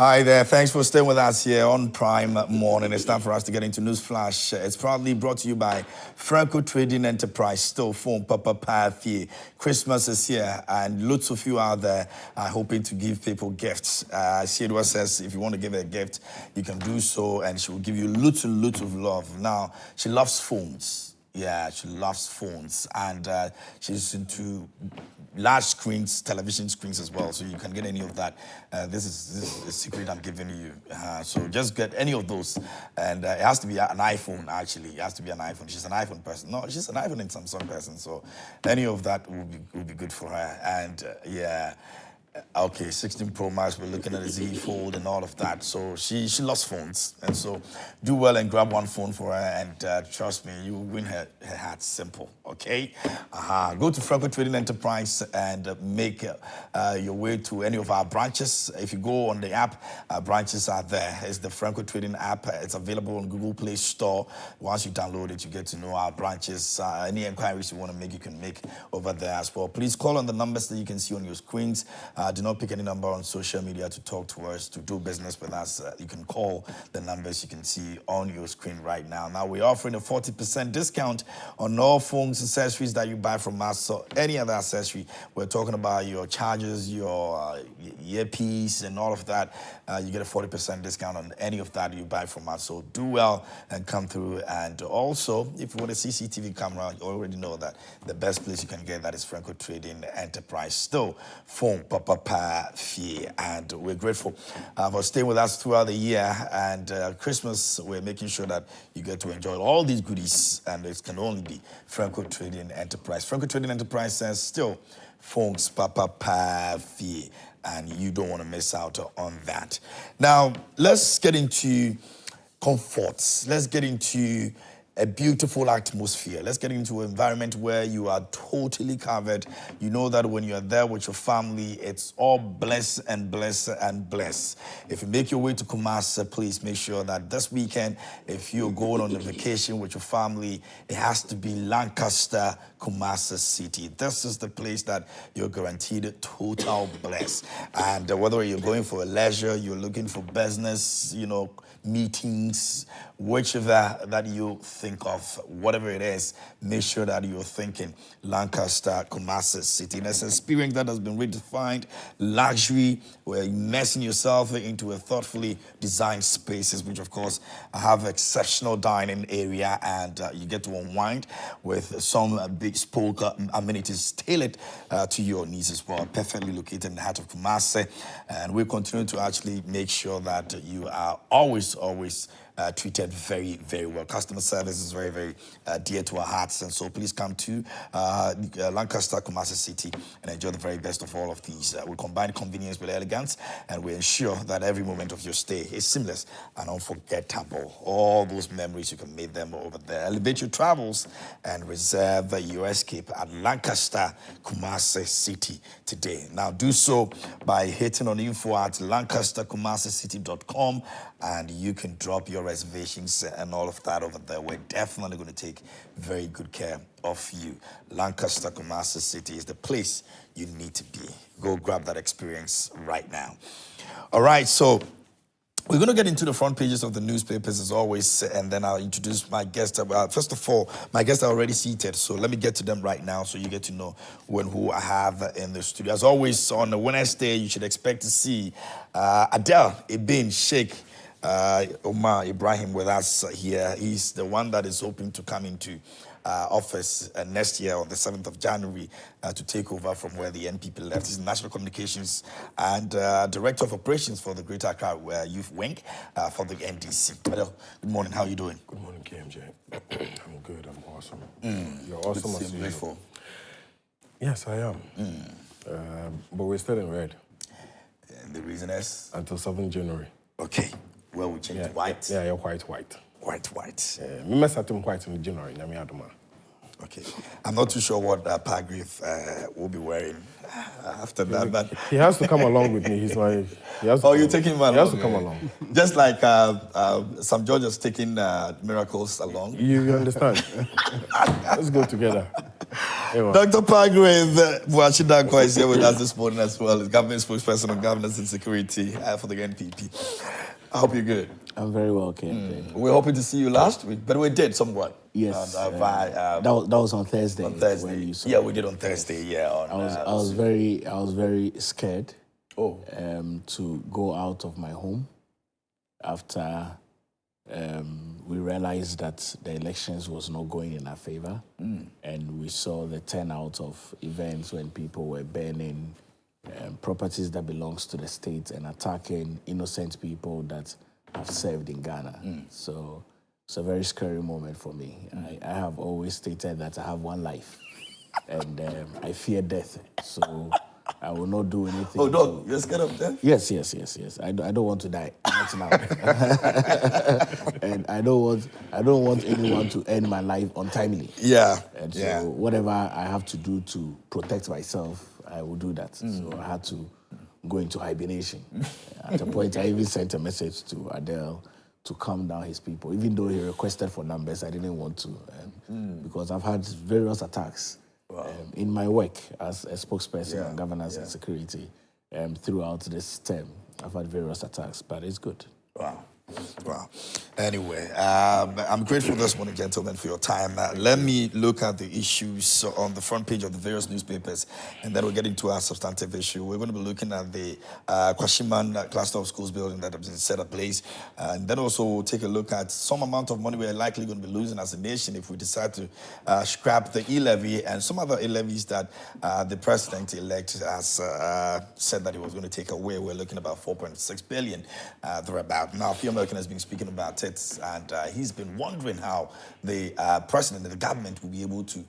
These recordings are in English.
Hi there. Thanks for staying with us here on Prime Morning. It's time for us to get into News Flash. It's proudly brought to you by Franco Trading Enterprise. Still phone Papa Pafi. Christmas is here, and lots of you out there are hoping to give people gifts. Shedwa says if you want to give her a gift, you can do so, and she will give you lots and lots of love. Now, she loves phones. Yeah, she loves phones, and she's into large screens, television screens as well, so you can get any of that. This is a secret I'm giving you. So just get any of those, and it has to be an iPhone, actually. It has to be an iPhone. She's an iPhone person. No, she's an iPhone and Samsung person, so any of that will be good for her. And yeah. Okay, 16 Pro Max, we're looking at a Z Fold and all of that. So she loves phones. And so do well and grab one phone for her, and trust me, you will win her heart. Simple, okay? Go to Franco Trading Enterprise and make your way to any of our branches. If you go on the app, our branches are there. It's the Franco Trading app. It's available on Google Play Store. Once you download it, you get to know our branches. Any inquiries you want to make, you can make over there as well. Please call on the numbers that you can see on your screens. Do not pick any number on social media to talk to us, to do business with us. You can call the numbers you can see on your screen right now. Now, we're offering a 40% discount on all phones, accessories that you buy from us. So any other accessory, we're talking about your chargers, your earpiece, and all of that. You get a 40% discount on any of that you buy from us. So do well and come through. And also, if you want a CCTV camera, you already know that the best place you can get that is Franco Trading Enterprise. Still, phone, Papa Fee, and we're grateful for staying with us throughout the year. And Christmas, we're making sure that you get to enjoy all these goodies, and it can only be Franco Trading Enterprise. Franco Trading Enterprise says still phones, Papa Fee, and you don't want to miss out on that. Now, let's get into comforts. Let's get into a beautiful atmosphere. Let's get into an environment where you are totally covered. You know that when you're there with your family, it's all bless and bless and bless. If you make your way to Kumasi, please make sure that this weekend, if you're going on a vacation with your family, it has to be Lancaster Kumasi City. This is the place that you're guaranteed total bless. And whether you're going for a leisure, you're looking for business, meetings, whichever that you think of, whatever it is, make sure that you're thinking Lancaster Kumasi City. And it's an experience that has been redefined, luxury, where you're immersing yourself into a thoughtfully designed spaces, which of course have exceptional dining area, and you get to unwind with some big spoke amenities tailored to your needs as well. Perfectly located in the heart of Kumasi, and we continue to actually make sure that you are always treated very, very well. Customer service is very, very dear to our hearts, and so please come to Lancaster Kumasi City and enjoy the very best of all of these. We combine convenience with elegance, and we ensure that every moment of your stay is seamless and unforgettable. All those memories, you can make them over there. Elevate your travels and reserve your escape at Lancaster Kumasi City today. Now, do so by hitting on info at lancasterkumasicity.com, and you can drop your reservations and all of that over there. We're definitely going to take very good care of you. Lancaster Kumasi City is the place you need to be. Go grab that experience right now. All right, so we're going to get into the front pages of the newspapers as always, and then I'll introduce my guests. First of all, my guests are already seated, so let me get to them right now so you get to know who I have in the studio. As always, on a Wednesday, you should expect to see Adele Ibn Sheikh Omar Ibrahim with us here. He's the one that is hoping to come into office next year on the 7th of January to take over from where the NPP left. He's National Communications and Director of Operations for the Greater Accra Youth Wing for the NDC. Adele, good morning. How are you doing? Good morning, KMJ. I'm good. I'm awesome. You're awesome as usual. Yes, I am. But we're still in red. And the reason is? Until 7th January. Okay. Well, we change to white. Yeah, you're white. White. Me mess at white in January. Okay. I'm not too sure what Paragraph will be wearing after that, but he has to come along with me. He's my. You're taking him along. He has to come along. Just like some George is taking Miracles along. You understand? Let's go together. Dr. Pagwith Buachidakwa is here with us this morning as well. He's government spokesperson on governance and security for the NPP. I hope you're good. I'm very well, Ken. We were hoping to see you last week, but we did somewhat. Yes, that was on Thursday. On Thursday, when you saw yeah, we did on Thursday. Yeah, I was very scared. Oh. To go out of my home after we realized that the elections was not going in our favor, and we saw the turnout of events when people were burning properties that belongs to the state and attacking innocent people that have served in Ghana. So it's a very scary moment for me. I have always stated that I have one life, and I fear death. So I will not do anything. Oh, dog, you're scared of death? Yes. I don't want to die. Not now. And I don't want anyone to end my life untimely. Yeah. And so whatever I have to do to protect myself, I will do that. So I had to go into hibernation. At a point, I even sent a message to Adele to calm down his people. Even though he requested for numbers, I didn't want to, because I've had various attacks. Wow. In my work as a spokesperson on governance and security throughout this term. I've had various attacks, but it's good. Wow. Anyway, I'm grateful this morning, gentlemen, for your time. Let me look at the issues on the front page of the various newspapers, and then we'll get into our substantive issue. We're going to be looking at the Kwashiman cluster of schools building that has been set ablaze, and then also we'll take a look at some amount of money we're likely going to be losing as a nation if we decide to scrap the e-levy and some other e-levies that the president-elect has said that he was going to take away. We're looking about 4.6 billion thereabout. Now, a few American has been speaking about it, and he's been wondering how the president and the government will be able to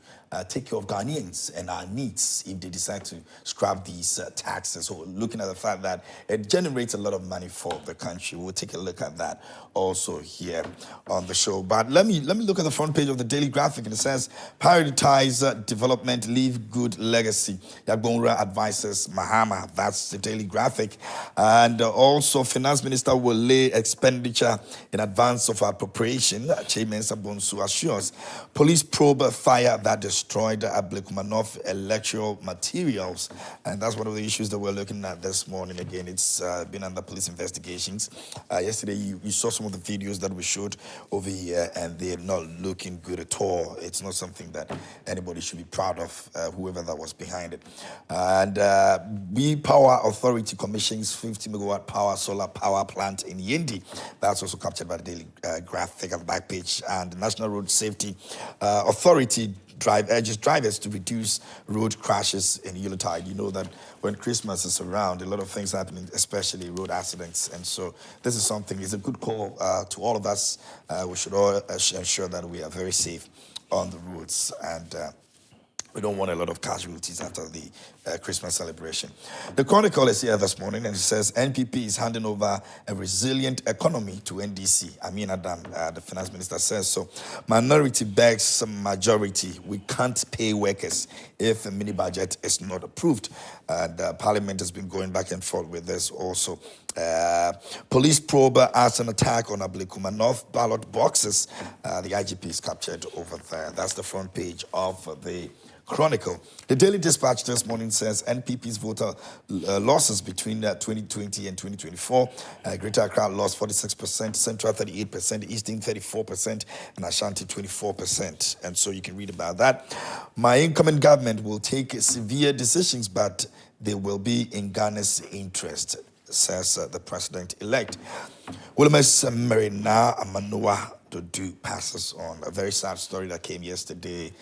take care of Ghanaians and our needs if they decide to scrap these taxes. So looking at the fact that it generates a lot of money for the country. We'll take a look at that also here on the show. But let me look at the front page of the Daily Graphic, and it says, prioritize development, leave good legacy. Yagbonra advises Mahama. That's the Daily Graphic. And also, Finance Minister will lay expenditure in advance of appropriation. Chairman Sabonsu assures. Police probe fire that destroyed Ablekumanov electoral materials. And that's one of the issues that we're looking at this morning. Again, it's been under police investigations. Yesterday, you saw some of the videos that we showed over here, and they're not looking good at all. It's not something that anybody should be proud of, whoever that was behind it. And We Power Authority commissions 50 megawatt solar power plant in Yendi. That's also captured by the Daily Graphic at the back page. And the National Road Safety Authority urges drivers to reduce road crashes in Yuletide. You know that when Christmas is around, a lot of things happening, especially road accidents. And so this is something, it's a good call to all of us. We should all ensure that we are very safe on the roads, and we don't want a lot of casualties after the Christmas celebration. The Chronicle is here this morning, and it says NPP is handing over a resilient economy to NDC. Amin Adam, the finance minister, says so. Minority begs majority. We can't pay workers if a mini budget is not approved. Parliament has been going back and forth with this also. Police probe as an attack on Ablekumanov ballot boxes. The IGP is captured over there. That's the front page of the Chronicle. The Daily Dispatch this morning says NPP's voter losses between 2020 and 2024. Greater Accra lost 46%, Central 38%, Eastern 34%, and Ashanti 24%. And so you can read about that. My incoming government will take severe decisions, but they will be in Ghana's interest, says the president-elect. Williams Marina Amanoa Dodu passes on. A very sad story that came yesterday.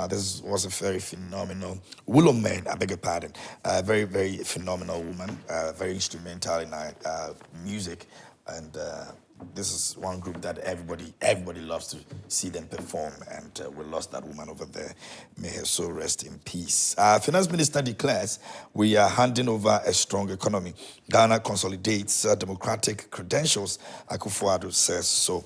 This was a very phenomenal woman, I beg your pardon. Very, very phenomenal woman, very instrumental in music. And this is one group that everybody loves to see them perform, and we lost that woman over there. May her soul rest in peace. Finance Minister declares we are handing over a strong economy. Ghana consolidates democratic credentials, Akufo-Addo says so.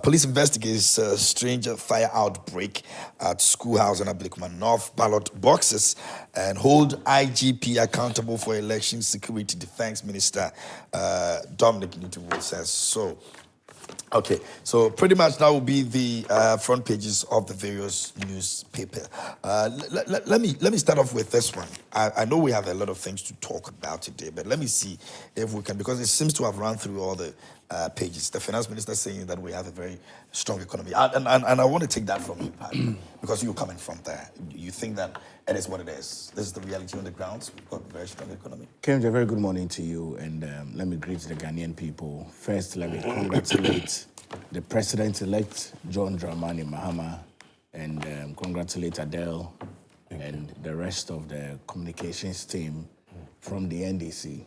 Police investigates strange fire outbreak at schoolhouse in Ablekumanov ballot boxes, and hold IGP accountable for election security. Defense Minister Dominic Nitiwo says so. Okay, so pretty much that will be the front pages of the various newspaper. Let me start off with this one. I know we have a lot of things to talk about today, but let me see if we can, because it seems to have run through all the pages. The finance minister saying that we have a very strong economy, and I want to take that from you, Pat, because you're coming from there. You think that it is what it is. This is the reality on the ground. We've got a very strong economy. Kemja, very good morning to you, and let me greet the Ghanaian people. First, let me congratulate the President-elect, John Dramani Mahama, and congratulate Adele and the rest of the communications team from the NDC.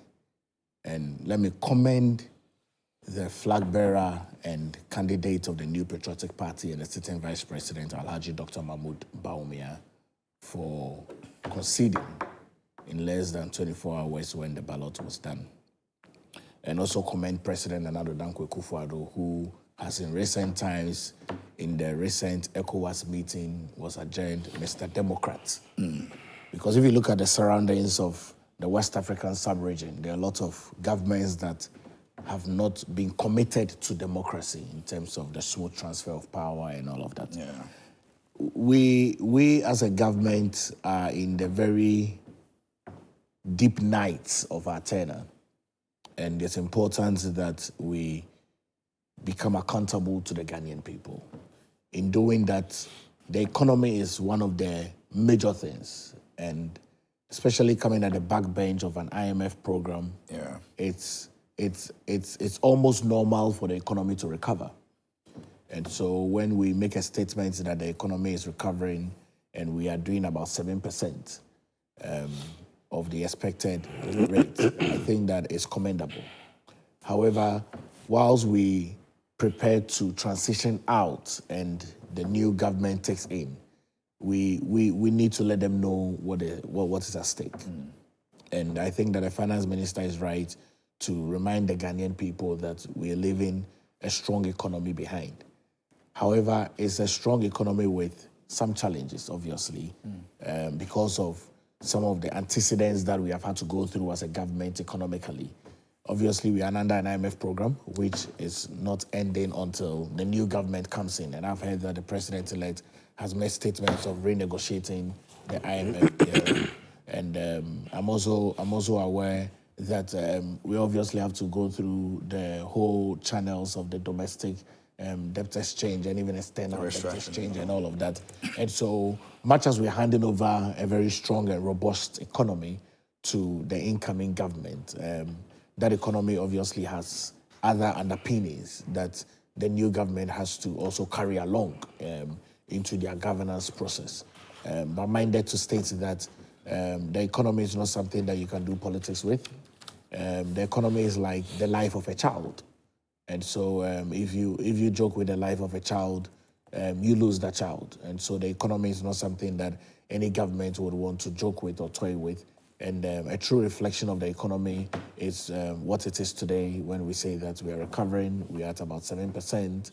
And let me commend the flag bearer and candidate of the New Patriotic Party and the sitting Vice President, Alhaji Dr. Mahmoud Bawumia, for conceding in less than 24 hours when the ballot was done. And also commend President Nana Dankwa Akufo-Addo, who has in recent times, in the recent ECOWAS meeting, was adjourned Mr. Democrat. Because if you look at the surroundings of the West African sub-region, there are a lot of governments that have not been committed to democracy in terms of the smooth transfer of power and all of that. Yeah. We as a government are in the very deep nights of our tenure, and it's important that we become accountable to the Ghanaian people. In doing that, the economy is one of the major things, and especially coming at the backbench of an IMF program, it's almost normal for the economy to recover. And so when we make a statement that the economy is recovering and we are doing about 7% of the expected rate, I think that is commendable. However, whilst we prepare to transition out and the new government takes in, we need to let them know what is at stake. And I think that the finance minister is right to remind the Ghanaian people that we are leaving a strong economy behind. However, it's a strong economy with some challenges, obviously, because of some of the antecedents that we have had to go through as a government economically. Obviously, we are under an IMF program, which is not ending until the new government comes in. And I've heard that the president-elect has made statements of renegotiating the IMF. And I'm also aware that we obviously have to go through the whole channels of the domestic debt exchange and even external debt exchange and all of that. And so much as we're handing over a very strong and robust economy to the incoming government, that economy obviously has other underpinnings that the new government has to also carry along into their governance process. I'm minded to state that the economy is not something that you can do politics with. The economy is like the life of a child. And so if you joke with the life of a child, you lose that child. And so the economy is not something that any government would want to joke with or toy with. And a true reflection of the economy is what it is today when we say that we are recovering. We are at about 7%.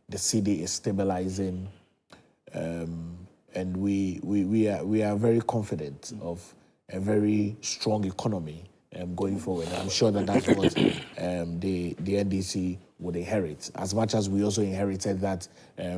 The CD is stabilizing. And we are very confident of a very strong economy going forward. I'm sure that that's what the NDC would inherit, as much as we also inherited that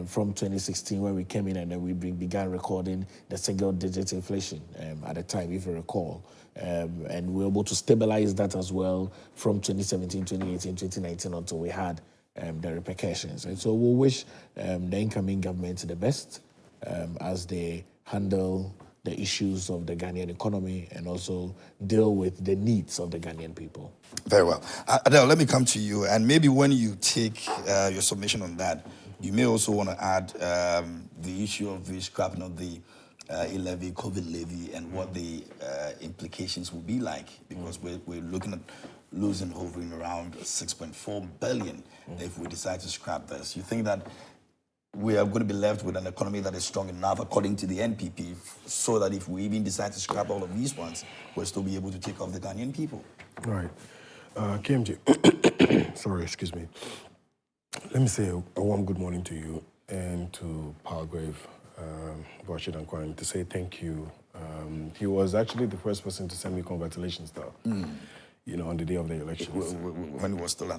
from 2016 when we came in and then we began recording the single-digit inflation at the time, if you recall. And we were able to stabilize that as well from 2017, 2018, 2019 until we had the repercussions. And so we'll wish the incoming government the best as they handle the issues of the Ghanaian economy and also deal with the needs of the Ghanaian people. Very well. Adele, let me come to you. And maybe when you take your submission on that, you may also want to add the issue of the scrapping of the levy, COVID levy, and what the implications will be like, because we're looking at losing, hovering around 6.4 billion if we decide to scrap this. You think that we are going to be left with an economy that is strong enough, according to the NPP, so that if we even decide to scrap all of these ones, we'll still be able to take off the Ghanaian people? Right. KMJ, sorry, excuse me. Let me say a warm good morning to you and to Palgrave, Rashid and Kwame, to say thank you. He was actually the first person to send me congratulations, though. on the day of the elections. When he was still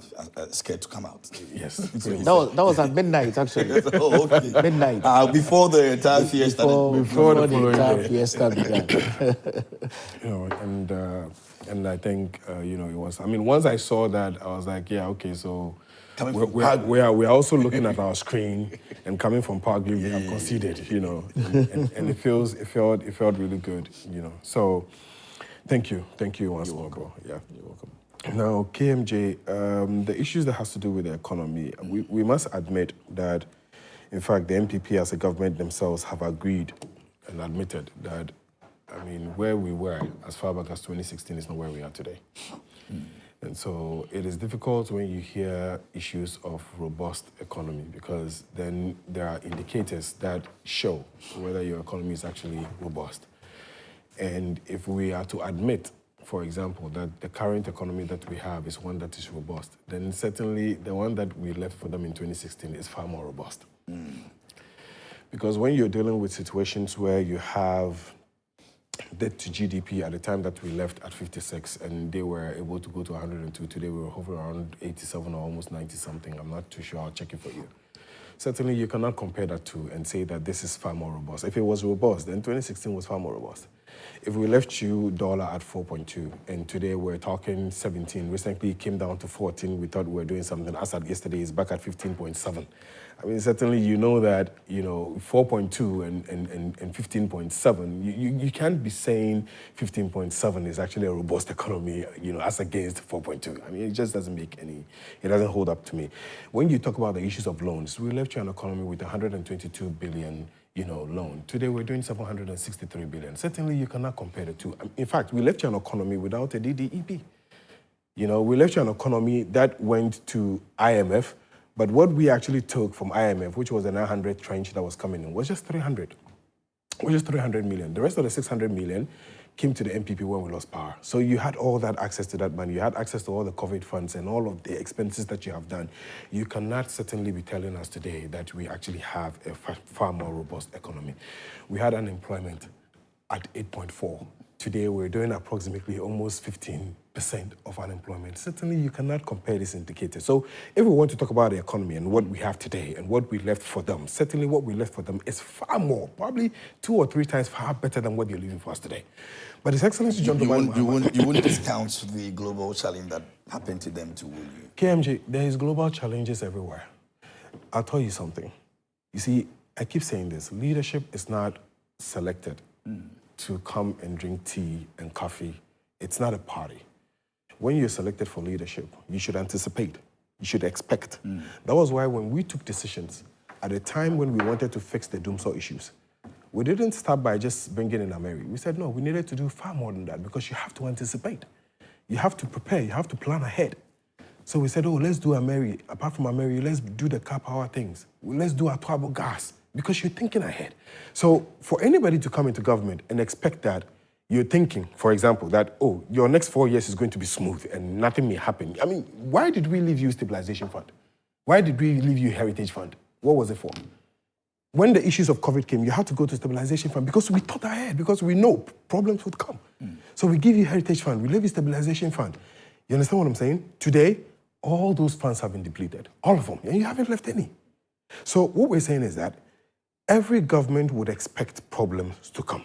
scared to come out. Yes. That was at midnight, actually. Oh, okay. Midnight. Before the entire fiesta. Before the entire fiesta began. And I think, it was, once I saw that, I was like, yeah, okay, so we're also looking at our screen, and coming from Parkview, we have conceded, and it felt really good, So thank you once more, bro. Yeah. You're welcome. Now, KMJ, the issues that has to do with the economy, we must admit that, in fact, the MPP as a government themselves have agreed and admitted that, where we were as far back as 2016 is not where we are today. And so it is difficult when you hear issues of robust economy, because then there are indicators that show whether your economy is actually robust. And if we are to admit, for example, that the current economy that we have is one that is robust, then certainly the one that we left for them in 2016 is far more robust. Because when you're dealing with situations where you have debt to GDP at the time that we left at 56 and they were able to go to 102, today we were hovering around 87 or almost 90 something, I'm not too sure, I'll check it for you. Certainly you cannot compare that to and say that this is far more robust. If it was robust, then 2016 was far more robust. If we left you dollar at 4.2 and today we're talking 17, recently it came down to 14, we thought we were doing something. As at yesterday, it's back at 15.7. Certainly you know that, 4.2 and 15.7, you can't be saying 15.7 is actually a robust economy, as against 4.2. It just doesn't make it doesn't hold up to me. When you talk about the issues of loans, we left you an economy with 122 billion loan. Today we're doing 763 billion. Certainly you cannot compare the two. In fact, we left you an economy without a DDEP. We left you an economy that went to IMF, but what we actually took from IMF, which was the 900 tranche that was coming in, was just 300. It was just 300 million. The rest of the 600 million came to the MPP when we lost power. So you had all that access to that money. You had access to all the COVID funds and all of the expenses that you have done. You cannot certainly be telling us today that we actually have a far more robust economy. We had unemployment at 8.4. Today we're doing approximately almost 15% of unemployment. Certainly you cannot compare these indicators. So if we want to talk about the economy and what we have today and what we left for them, certainly what we left for them is far more, probably 2 or 3 times far better than what they're leaving for us today. But His Excellency John Dramani you wouldn't discount the global challenge that happened to them too, will you? KMJ, there is global challenges everywhere. I'll tell you something. You see, I keep saying this, leadership is not selected to come and drink tea and coffee. It's not a party. When you're selected for leadership, you should anticipate, you should expect. That was why when we took decisions, at a time when we wanted to fix the Doomsaw issues, we didn't start by just bringing in a Mary. We said, no, we needed to do far more than that, because you have to anticipate. You have to prepare, you have to plan ahead. So we said, oh, let's do a Mary. Apart from a Mary, let's do the car power things. Let's do a Twabo gas, because you're thinking ahead. So for anybody to come into government and expect that you're thinking, for example, that, oh, your next 4 years is going to be smooth and nothing may happen. Why did we leave you stabilization fund? Why did we leave you heritage fund? What was it for? When the issues of COVID came, you had to go to stabilization fund because we thought ahead, because we know problems would come. So we give you heritage fund, we leave you stabilization fund. You understand what I'm saying? Today, all those funds have been depleted, all of them, and you haven't left any. So what we're saying is that every government would expect problems to come.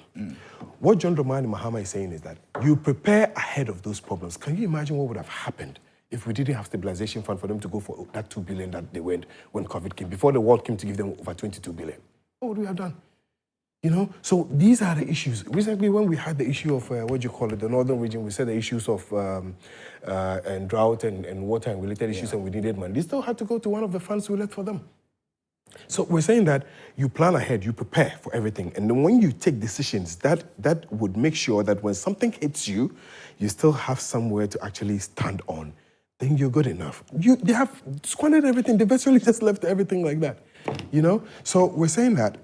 What John Dramani Mahama is saying is that you prepare ahead of those problems. Can you imagine what would have happened if we didn't have stabilization fund for them to go for that 2 billion that they went when COVID came, before the world came to give them over 22 billion? What would we have done? So these are the issues. Recently, when we had the issue of, the northern region, we said the issues of and drought and water and related issues, and we needed money. They still had to go to one of the funds we left for them. So we're saying that you plan ahead, you prepare for everything. And then when you take decisions, that would make sure that when something hits you, you still have somewhere to actually stand on. Then you're good enough. They have squandered everything. They virtually just left everything like that. So we're saying that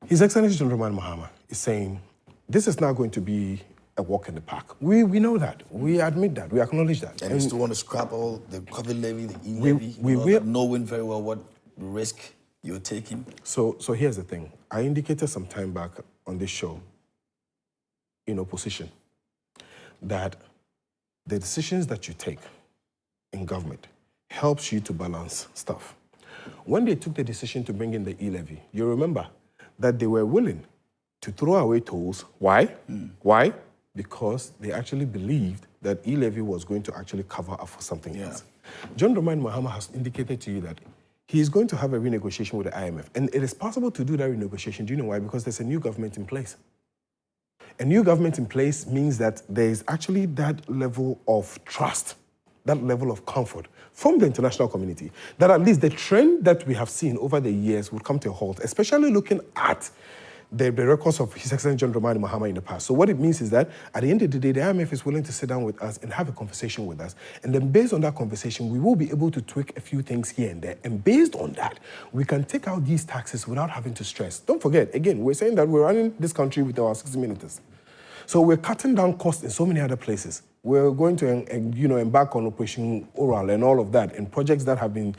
His Excellency John Dramani Mahama is saying this is not going to be a walk in the park. We know that. We admit that. We acknowledge that. And you still want to scrap all the COVID levy, the e-levy, knowing very well what risk you're taking? So here's the thing. I indicated some time back on this show, in opposition, that the decisions that you take in government helps you to balance stuff. When they took the decision to bring in the e-levy, you remember that they were willing to throw away tolls. Why? Why? Because they actually believed that e-levy was going to actually cover up for something else. John Dramani Mahama has indicated to you that he is going to have a renegotiation with the IMF. And it is possible to do that renegotiation. Do you know why? Because there's a new government in place. A new government in place means that there is actually that level of trust, that level of comfort from the international community, that at least the trend that we have seen over the years would come to a halt, especially looking at the records of His Excellency John Dramani Mahama in the past. So what it means is that at the end of the day, the IMF is willing to sit down with us and have a conversation with us. And then based on that conversation, we will be able to tweak a few things here and there. And based on that, we can take out these taxes without having to stress. Don't forget, again, we're saying that we're running this country with our 60 minutes. So we're cutting down costs in so many other places. We're going to embark on Operation Oral and all of that, and projects that have been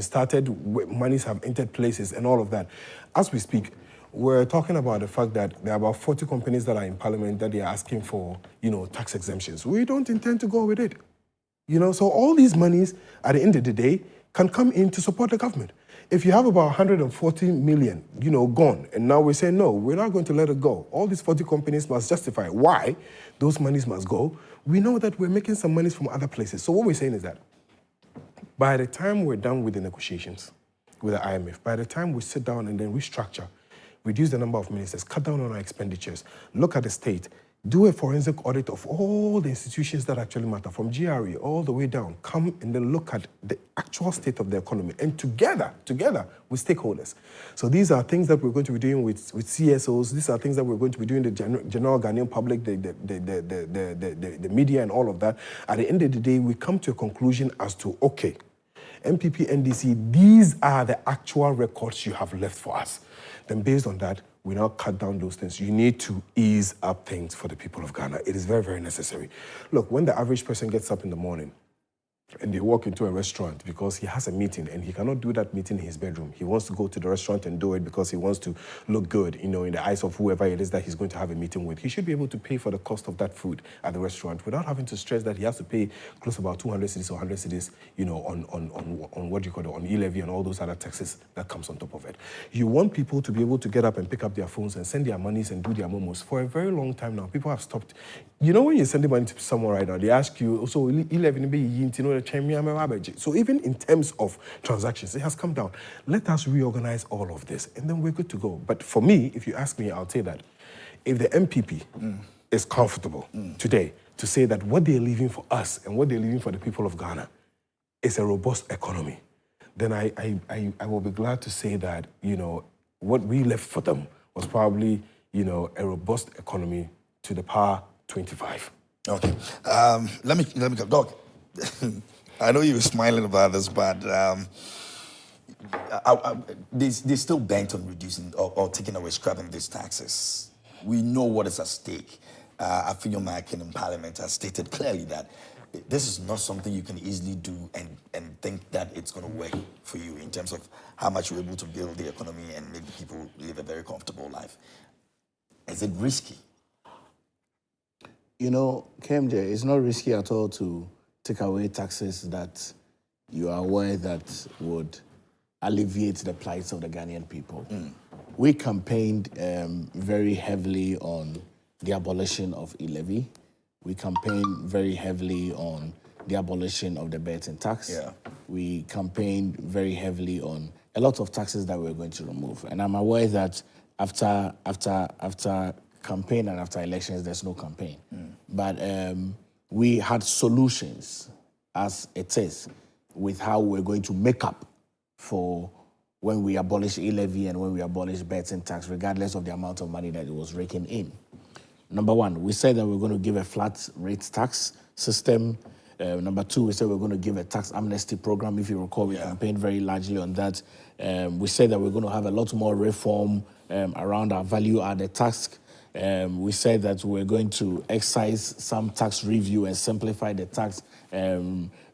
started, monies have entered places and all of that. As we speak, we're talking about the fact that there are about 40 companies that are in Parliament that they are asking for, tax exemptions. We don't intend to go with it. So all these monies, at the end of the day, can come in to support the government. If you have about 140 million, gone, and now we say, no, we're not going to let it go. All these 40 companies must justify why those monies must go. We know that we're making some monies from other places. So what we're saying is that by the time we're done with the negotiations with the IMF, by the time we sit down and then restructure, reduce the number of ministers, cut down on our expenditures, look at the state, do a forensic audit of all the institutions that actually matter, from GRE all the way down, come and then look at the actual state of the economy, and together with stakeholders. So these are things that we're going to be doing with CSOs, these are things that we're going to be doing the general Ghanaian public, the media and all of that. At the end of the day, we come to a conclusion as to, okay, MPP, NDC, these are the actual records you have left for us. Then based on that, we now cut down those things. You need to ease up things for the people of Ghana. It is very, very necessary. Look, when the average person gets up in the morning and they walk into a restaurant because he has a meeting and he cannot do that meeting in his bedroom, he wants to go to the restaurant and do it because he wants to look good, in the eyes of whoever it is that he's going to have a meeting with. He should be able to pay for the cost of that food at the restaurant without having to stress that he has to pay close to about 200 cedis or 100 cedis, on what you call it, on e-levy and all those other taxes that comes on top of it. You want people to be able to get up and pick up their phones and send their monies and do their momos. For a very long time now, people have stopped. When you're sending money to someone right now, they ask you, so e-levy, so even in terms of transactions, it has come down. Let us reorganize all of this, and then we're good to go. But for me, if you ask me, I'll say that if the MPP is comfortable today to say that what they're leaving for us and what they're leaving for the people of Ghana is a robust economy, then I will be glad to say that, what we left for them was probably, a robust economy to the power 25. Okay. Let me go. Doc, I know you were smiling about this, but they still bent on reducing or taking away, scrapping these taxes. We know what is at stake. Afinyo Makin in Parliament has stated clearly that this is not something you can easily do and think that it's going to work for you in terms of how much you're able to build the economy and make people live a very comfortable life. Is it risky? KMJ, it's not risky at all to take away taxes that you are aware that would alleviate the plight of the Ghanaian people. We campaigned very heavily on the abolition of e-levy. We campaigned very heavily on the abolition of the betting tax. Yeah. We campaigned very heavily on a lot of taxes that we're going to remove. And I'm aware that after campaign and after elections, there's no campaign. But we had solutions as it is with how we're going to make up for when we abolish e-levy and when we abolish betting tax, regardless of the amount of money that it was raking in. Number one, we said that we're going to give a flat rate tax system. Number two, we said we're going to give a tax amnesty program. If you recall, we campaigned very largely on that. We said that we're going to have a lot more reform around our value-added tax. We said that we're going to excise some tax review and simplify the tax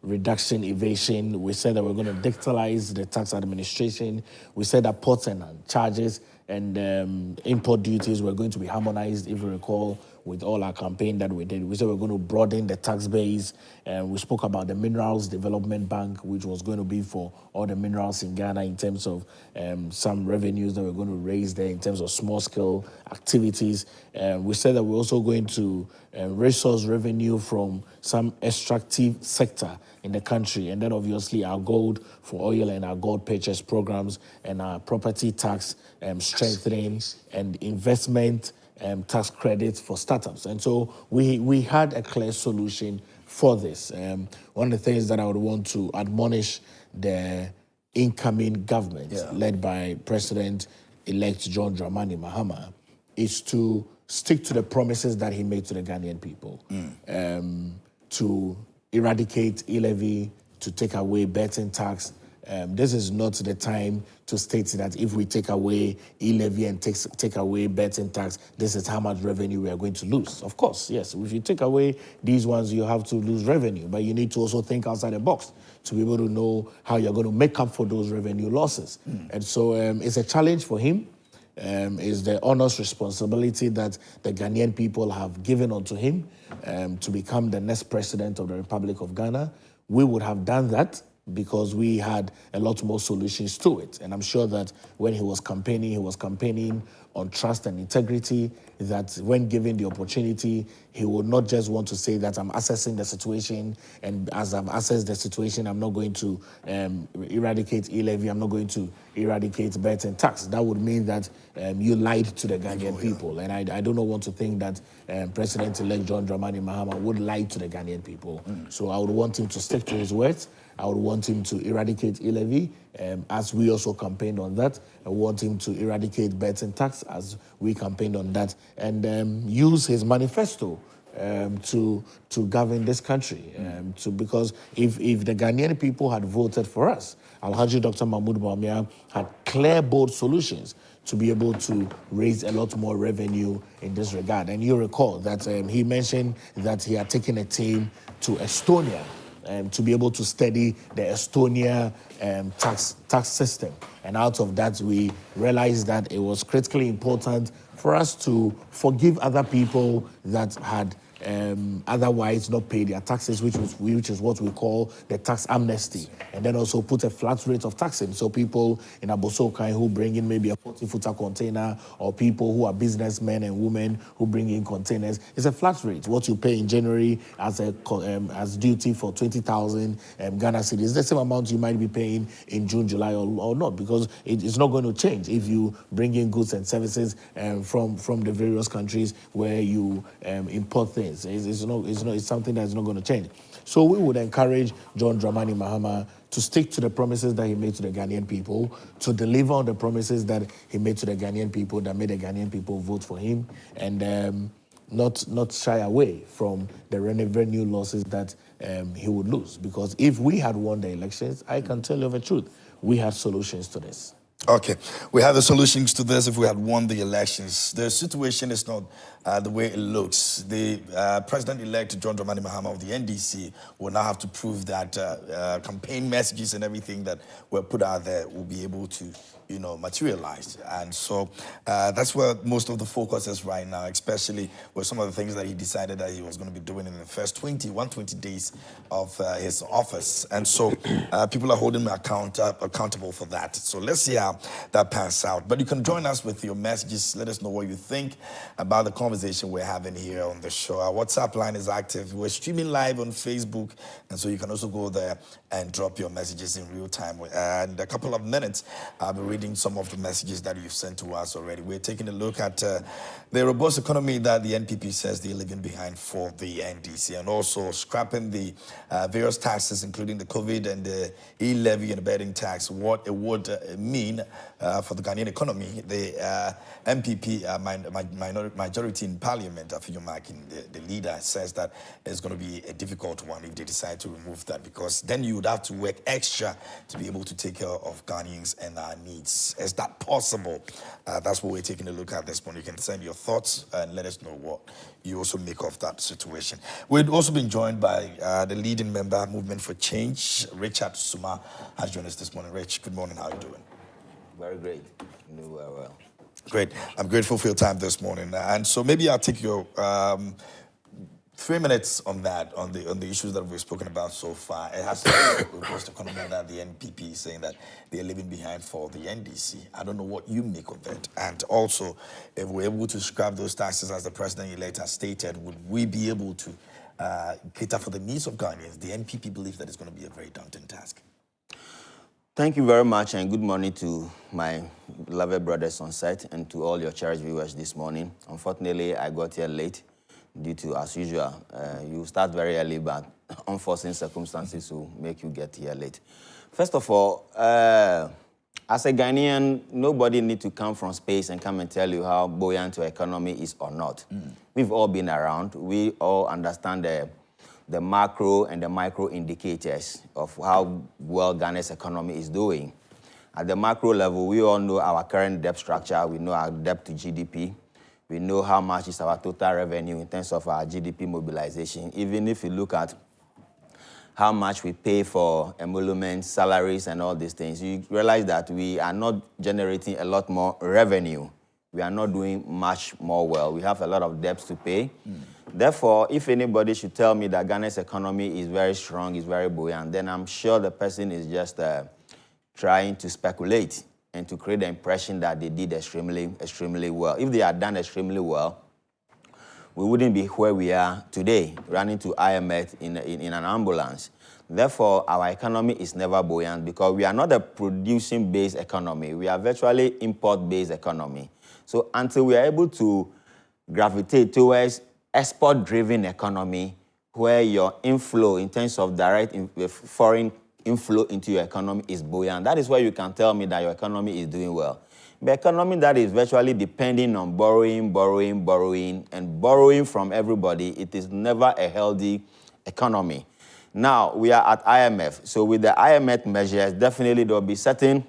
reduction evasion. We said that we're going to digitalize the tax administration. We said that ports and charges and import duties were going to be harmonized. If you recall, with all our campaign that we did. We said we're going to broaden the tax base. We spoke about the Minerals Development Bank, which was going to be for all the minerals in Ghana in terms of some revenues that we're going to raise there in terms of small-scale activities. We said that we're also going to resource revenue from some extractive sector in the country, and then obviously our gold for oil and our gold purchase programs and our property tax strengthening and investment tax credits for startups. And so we had a clear solution for this. One of the things that I would want to admonish the incoming government led by President-elect John Dramani Mahama is to stick to the promises that he made to the Ghanaian people, to eradicate e-levy, to take away betting tax. This is not the time to state that if we take away e-levy and take away betting tax, this is how much revenue we are going to lose. Of course, yes, if you take away these ones, you have to lose revenue, but you need to also think outside the box to be able to know how you're going to make up for those revenue losses. And so it's a challenge for him. Is the honest responsibility that the Ghanaian people have given unto him to become the next president of the Republic of Ghana. We would have done that because we had a lot more solutions to it. And I'm sure that when he was campaigning on trust and integrity, that when given the opportunity, he would not just want to say that I'm assessing the situation, and as I've assessed the situation, I'm not going to eradicate e-levy, I'm not going to eradicate betting tax. That would mean that you lied to the Ghanaian people. And I do not want to think that President-elect John Dramani Mahama would lie to the Ghanaian people. So I would want him to stick to his words. I would want him to eradicate e-levy, as we also campaigned on that. I want him to eradicate betting tax, as we campaigned on that, and use his manifesto to govern this country. Because if the Ghanaian people had voted for us, Alhaji Dr. Mahmoud Bawumia had clear, bold solutions to be able to raise a lot more revenue in this regard. And you recall that he mentioned that he had taken a team to Estonia to be able to study the Estonia tax system. And out of that, we realized that it was critically important for us to forgive other people that had otherwise not pay their taxes, which is what we call the tax amnesty, and then also put a flat rate of taxing. So people in Abosokai who bring in maybe a 40-footer container, or people who are businessmen and women who bring in containers, it's a flat rate. What you pay in January as duty for 20,000 Ghana cedis, the same amount you might be paying in June, July, or not, because it's not going to change if you bring in goods and services from the various countries where you import things. It's something that's not going to change. So we would encourage John Dramani Mahama to stick to the promises that he made to the Ghanaian people, to deliver on the promises that he made to the Ghanaian people, that made the Ghanaian people vote for him, and not shy away from the revenue losses that he would lose. Because if we had won the elections, I can tell you the truth, we had solutions to this. Okay, we have the solutions to this if we had won the elections. The situation is not the way it looks. The President-elect John Dramani Mahama of the NDC will now have to prove that campaign messages and everything that were put out there will be able to, materialize. And so that's where most of the focus is right now, especially with some of the things that he decided that he was going to be doing in the first 120 days of his office. And so people are holding him accountable for that. So let's see how that pans out. But you can join us with your messages. Let us know what you think about the conversation we're having here on the show. Our WhatsApp line is active. We're streaming live on Facebook, and so you can also go there and drop your messages in real time. And in a couple of minutes, I'll be reading some of the messages that you've sent to us already. We're taking a look at the robust economy that the NPP says they're leaving behind for the NDC, and also scrapping the various taxes, including the COVID and the e-levy and the betting tax, what it would mean for the Ghanaian economy. The MPP majority in Parliament, the leader, says that it's going to be a difficult one if they decide to remove that, because then you would have to work extra to be able to take care of Ghanaians and our needs. Is that possible? That's what we're taking a look at this morning. You can send your thoughts and let us know what you also make of that situation. We've also been joined by the leading member, Movement for Change, Richard Sumah, has joined us this morning. Rich, good morning. How are you doing? Very great. Well. Great. I'm grateful for your time this morning. And so maybe I'll take your 3 minutes on that, on the issues that we've spoken about so far. It has to do with post economy that the NPP is saying that they're leaving behind for the NDC. I don't know what you make of it. And also, if we're able to scrap those taxes as the president-elect has stated, would we be able to cater for the needs of Ghanaians? The NPP believes that it's going to be a very daunting task. Thank you very much, and good morning to my beloved brothers on site and to all your cherished viewers this morning. Unfortunately, I got here late due to, as usual, you start very early, but unforeseen circumstances will make you get here late. First of all, as a Ghanaian, nobody needs to come from space and come and tell you how buoyant your economy is or not. We've all been around. We all understand the macro and the micro indicators of how well Ghana's economy is doing. At the macro level, we all know our current debt structure. We know our debt to GDP. We know how much is our total revenue in terms of our GDP mobilization. Even if you look at how much we pay for emoluments, salaries, and all these things, you realize that we are not generating a lot more revenue. We are not doing much more well. We have a lot of debts to pay. Therefore, if anybody should tell me that Ghana's economy is very strong, is very buoyant, then I'm sure the person is just trying to speculate and to create the impression that they did extremely well. If they had done extremely well, we wouldn't be where we are today, running to IMF in an ambulance. Therefore, our economy is never buoyant because we are not a producing-based economy. We are virtually import-based economy. So until we are able to gravitate towards export-driven economy, where your inflow in terms of direct foreign inflow into your economy is buoyant, that is where you can tell me that your economy is doing well. The economy that is virtually depending on borrowing from everybody, it is never a healthy economy. Now, we are at IMF. So with the IMF measures, definitely there will be certain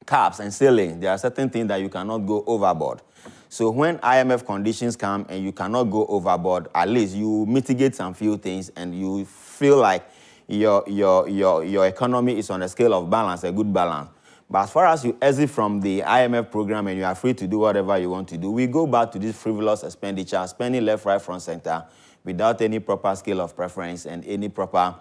caps and ceilings. There are certain things that you cannot go overboard. So when IMF conditions come and you cannot go overboard, at least you mitigate some few things and you feel like your economy is on a scale of balance, a good balance. But as far as you exit from the IMF program and you are free to do whatever you want to do, we go back to this frivolous expenditure, spending left, right, front, center, without any proper scale of preference and any proper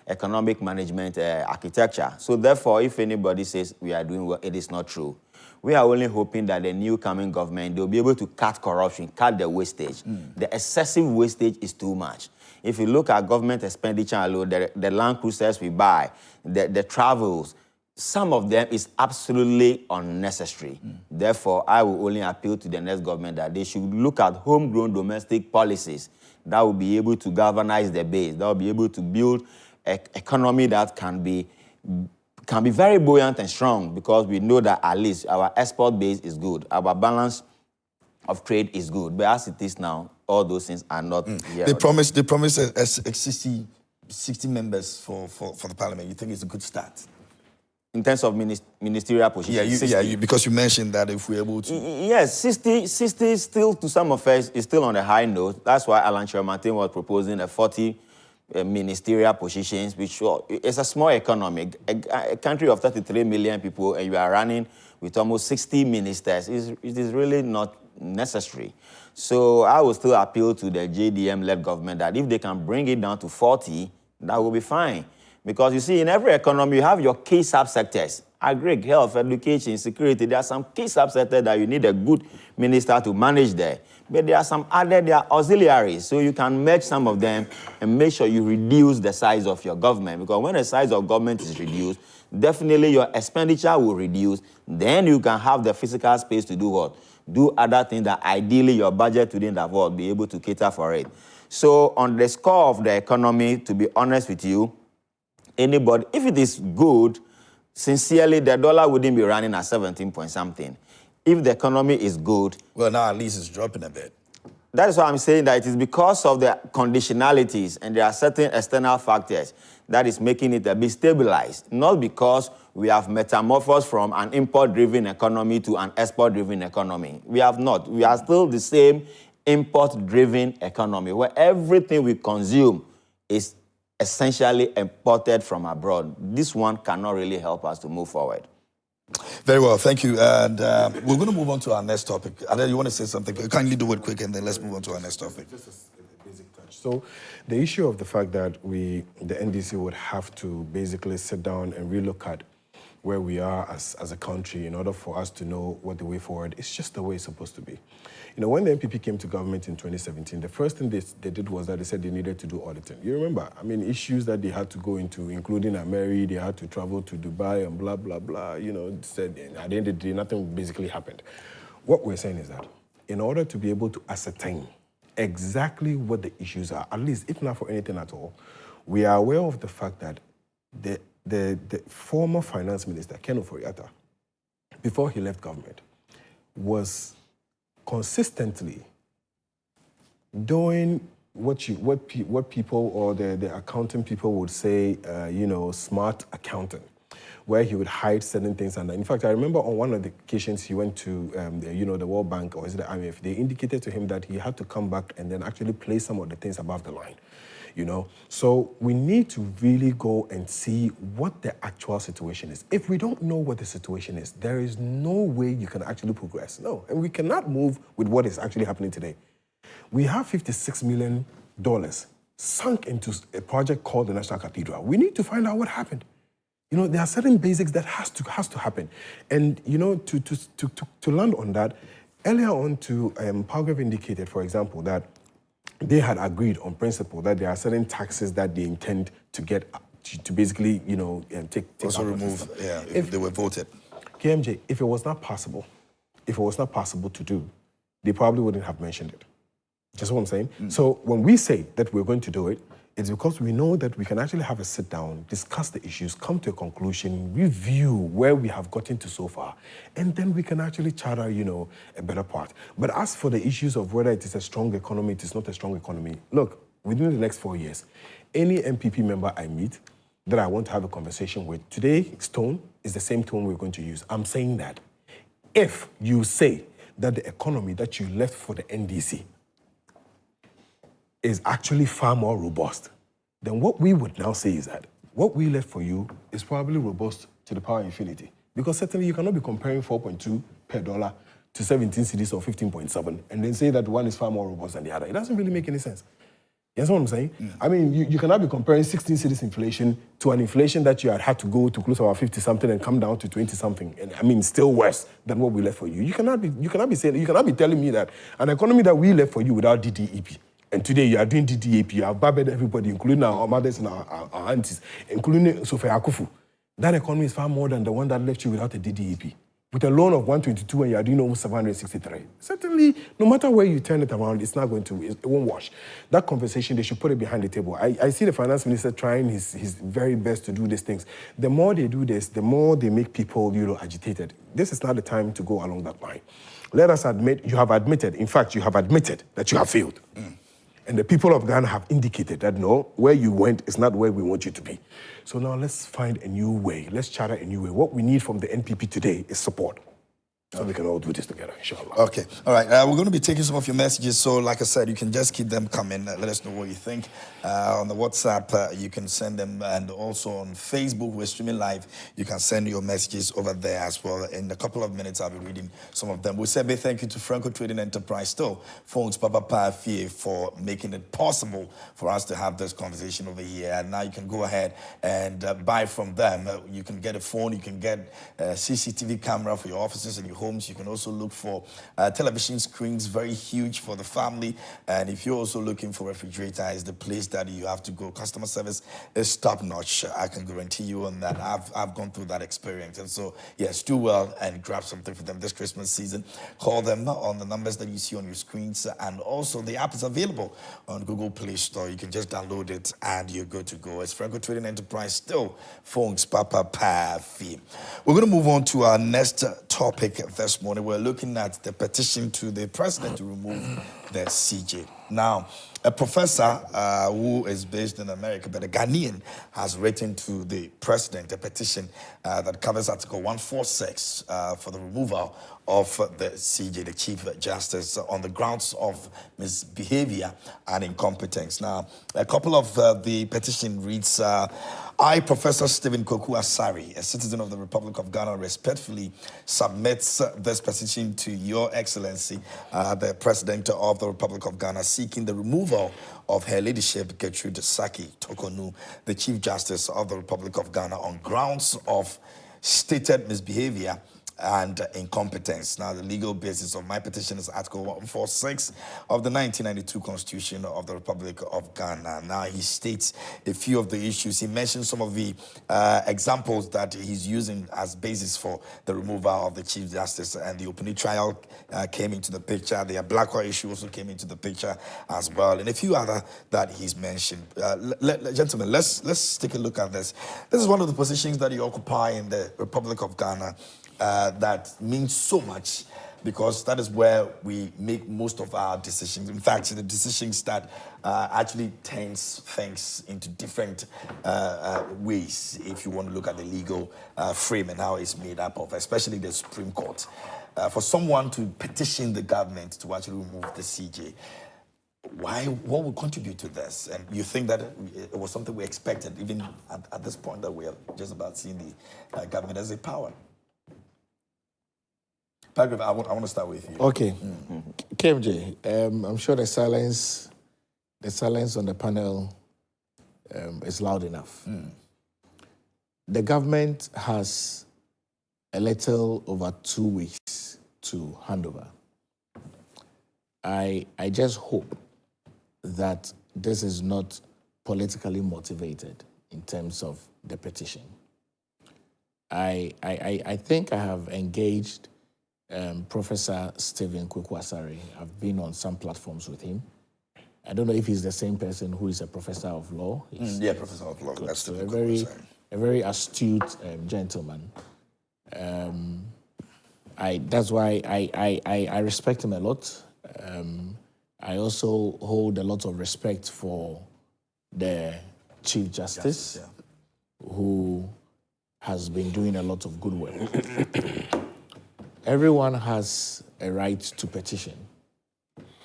economic management architecture. So therefore, if anybody says we are doing well, it is not true. We are only hoping that the new coming government, they'll be able to cut corruption, cut the wastage. The excessive wastage is too much. If you look at government expenditure alone, the land cruisers we buy, the travels, some of them is absolutely unnecessary. Therefore, I will only appeal to the next government that they should look at homegrown domestic policies that will be able to galvanize the base, that will be able to build an economy that can be very buoyant and strong, because we know that at least our export base is good, our balance of trade is good. But as it is now, all those things are not here. They promised 60 members for the parliament. You think it's a good start? In terms of ministerial positions? Because you mentioned that if we're able to... Yes, 60 still, to some of us, is still on a high note. That's why Alan Martin was proposing a 40 ministerial positions, which is a small economy. A country of 33 million people, and you are running with almost 60 ministers. It is really not necessary. So I will still appeal to the JDM-led government that if they can bring it down to 40, that will be fine. Because you see, in every economy, you have your key subsectors. Agri, health, education, security. There are some key subsectors that you need a good minister to manage there. But there are some other, they are auxiliaries. So you can merge some of them and make sure you reduce the size of your government. Because when the size of government is reduced, definitely your expenditure will reduce. Then you can have the physical space to do what? Do other things that ideally your budget wouldn't afford, be able to cater for it. So on the score of the economy, to be honest with you, anybody, if it is good, sincerely, the dollar wouldn't be running at 17 point something. If the economy is good... Well, now at least it's dropping a bit. That is why I'm saying that it is because of the conditionalities and there are certain external factors that is making it a bit stabilized, not because we have metamorphosed from an import-driven economy to an export-driven economy. We have not. We are still the same import-driven economy where everything we consume is essentially imported from abroad. This one cannot really help us to move forward. Very well, thank you. And we're going to move on to our next topic. Adele, you want to say something? Kindly do it quick, and then let's move on to our next topic. Just a basic touch. So the issue of the fact that the NDC would have to basically sit down and relook at where we are as a country in order for us to know what the way forward is, just the way it's supposed to be. You know, when the NPP came to government in 2017, the first thing they did was that they said they needed to do auditing. You remember? I mean, issues that they had to go into, including Ameri, they had to travel to Dubai and blah, blah, blah. You know, said at the end of the day, nothing basically happened. What we're saying is that in order to be able to ascertain exactly what the issues are, at least if not for anything at all, we are aware of the fact that the former finance minister, Ken Ofori-Atta, before he left government, was consistently doing what people or the accounting people would say, smart accounting, where he would hide certain things. And in fact, I remember on one of the occasions he went to, the World Bank, or is it the IMF, they indicated to him that he had to come back and then actually place some of the things above the line. You know, so we need to really go and see what the actual situation is. If we don't know what the situation is, there is no way you can actually progress. No, and we cannot move with what is actually happening today. We have $56 million sunk into a project called the National Cathedral. We need to find out what happened. You know, there are certain basics that has to happen. And, you know, to land on that, earlier on Palgrave indicated, for example, that they had agreed on principle that there are certain taxes that they intend to get to basically, take also remove, if they were voted. KMJ, if it was not possible to do, they probably wouldn't have mentioned it. Just what I'm saying? So when we say that we're going to do it, it's because we know that we can actually have a sit down, discuss the issues, come to a conclusion, review where we have gotten to so far, and then we can actually charter, a better path. But as for the issues of whether it is a strong economy, it is not a strong economy, look, within the next 4 years, any MPP member I meet that I want to have a conversation with, today's tone is the same tone we're going to use. I'm saying that if you say that the economy that you left for the NDC is actually far more robust, then what we would now say is that what we left for you is probably robust to the power infinity. Because certainly you cannot be comparing 4.2 per dollar to 17 cedis or 15.7 and then say that one is far more robust than the other. It doesn't really make any sense. You know what I'm saying? I mean, you cannot be comparing 16 cedis inflation to an inflation that you had to go to close about 50-something and come down to 20-something. And I mean, still worse than what we left for you. You cannot be telling me that an economy that we left for you without DDEP, and today you are doing DDAP, you have barbed everybody, including our mothers and our aunties, including Sophia Akufu. That economy is far more than the one that left you without a DDAP. With a loan of 122 and you are doing almost 763. Certainly, no matter where you turn it around, it's not going to, it won't wash. That conversation, they should put it behind the table. I see the finance minister trying his very best to do these things. The more they do this, the more they make people, agitated. This is not the time to go along that line. Let us admit, you have admitted that you have failed. And the people of Ghana have indicated that, no, where you went is not where we want you to be. So now let's find a new way. Let's charter a new way. What we need from the NPP today is support. So we can all do this together, inshallah. Okay. All right. We're going to be taking some of your messages. So like I said, you can just keep them coming. Let us know what you think. On the WhatsApp, you can send them. And also on Facebook, we're streaming live. You can send your messages over there as well. In a couple of minutes, I'll be reading some of them. We say big thank you to Franco Trading Enterprise still, Phones Papa Pafie, for making it possible for us to have this conversation over here. And now you can go ahead and buy from them. You can get a phone. You can get a CCTV camera for your offices and your homes. You can also look for television screens, very huge for the family. And if you're also looking for refrigerator, is the place that you have to go. Customer service is top notch. I can guarantee you on that. I've gone through that experience. And so, yes, do well and grab something for them this Christmas season. Call them on the numbers that you see on your screens. And also the app is available on Google Play Store. You can just download it and you're good to go. It's Franco Trading Enterprise still, Phones Papa Pafie. We're going to move on to our next topic this morning. We're looking at the petition to the president to remove the CJ. Now, a professor who is based in America, but a Ghanaian, has written to the president a petition that covers Article 146 for the removal of the CJ, the Chief Justice, on the grounds of misbehavior and incompetence. Now, a couple of the petition reads, I, Professor Stephen Koku Asari, a citizen of the Republic of Ghana, respectfully submits this petition to Your Excellency, the President of the Republic of Ghana, seeking the removal of Her Ladyship Gertrude Saki Tokonu, the Chief Justice of the Republic of Ghana, on grounds of stated misbehavior and incompetence. Now, the legal basis of my petition is Article 146 of the 1992 Constitution of the Republic of Ghana. Now, he states a few of the issues. He mentions some of the examples that he's using as basis for the removal of the Chief Justice, and the opening trial came into the picture. The Blackwell issue also came into the picture as well, and a few other that he's mentioned. Gentlemen, let's take a look at this. This is one of the positions that you occupy in the Republic of Ghana. That means so much, because that is where we make most of our decisions. In fact, the decisions that actually turns things into different ways, if you want to look at the legal frame and how it's made up of, especially the Supreme Court. For someone to petition the government to actually remove the CJ, what would contribute to this? And you think that it was something we expected, even at this point that we are just about seeing the government as a power? Paragraph, I want to start with you. Okay. KMJ, I'm sure the silence on the panel is loud enough. The government has a little over 2 weeks to hand over. I just hope that this is not politically motivated in terms of the petition. I think I have engaged Professor Stephen Koku Asari. I've been on some platforms with him. I don't know if he's the same person who is a professor of law. Yeah, professor of law. That's so a very astute gentleman. That's why I respect him a lot. I also hold a lot of respect for the Chief Justice, who has been doing a lot of good work. Everyone has a right to petition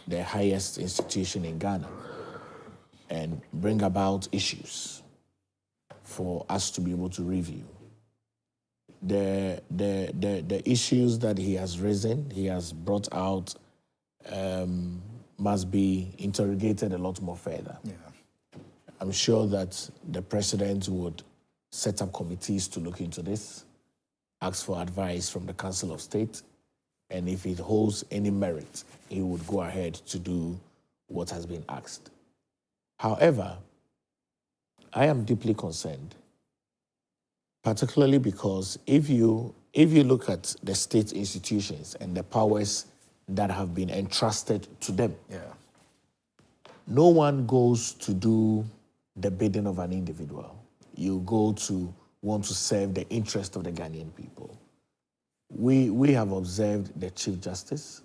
the highest institution in Ghana and bring about issues for us to be able to review. The issues that he has risen, he has brought out, must be interrogated a lot more further. Yeah. I'm sure that the president would set up committees to look into this, ask for advice from the Council of State, and if it holds any merit, he would go ahead to do what has been asked. However, I am deeply concerned, particularly because if you look at the state institutions and the powers that have been entrusted to them, no one goes to do the bidding of an individual. You go to want to serve the interest of the Ghanaian people. We have observed the Chief Justice.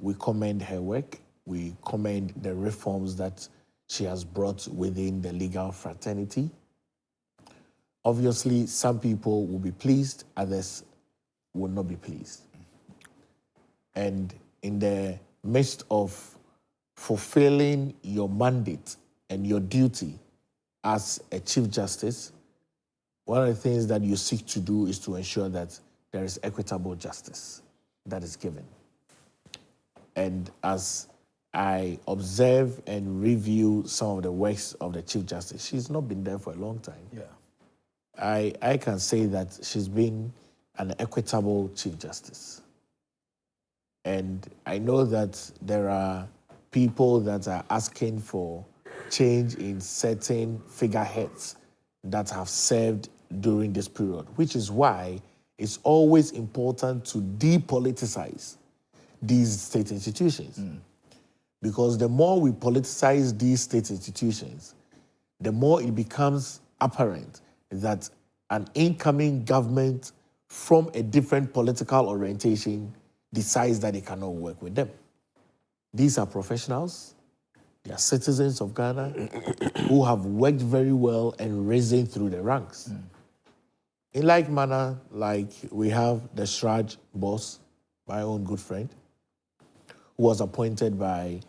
We commend her work. We commend the reforms that she has brought within the legal fraternity. Obviously, some people will be pleased, others will not be pleased. And in the midst of fulfilling your mandate and your duty as a Chief Justice, one of the things that you seek to do is to ensure that there is equitable justice that is given. And as I observe and review some of the works of the Chief Justice, she's not been there for a long time. Yeah. I can say that she's been an equitable Chief Justice. And I know that there are people that are asking for change in certain figureheads that have served during this period, which is why it's always important to depoliticize these state institutions. Because the more we politicize these state institutions, the more it becomes apparent that an incoming government from a different political orientation decides that it cannot work with them. These are professionals. They are citizens of Ghana who have worked very well and risen through the ranks. In like manner, like we have the Shraj boss, my own good friend, who was appointed by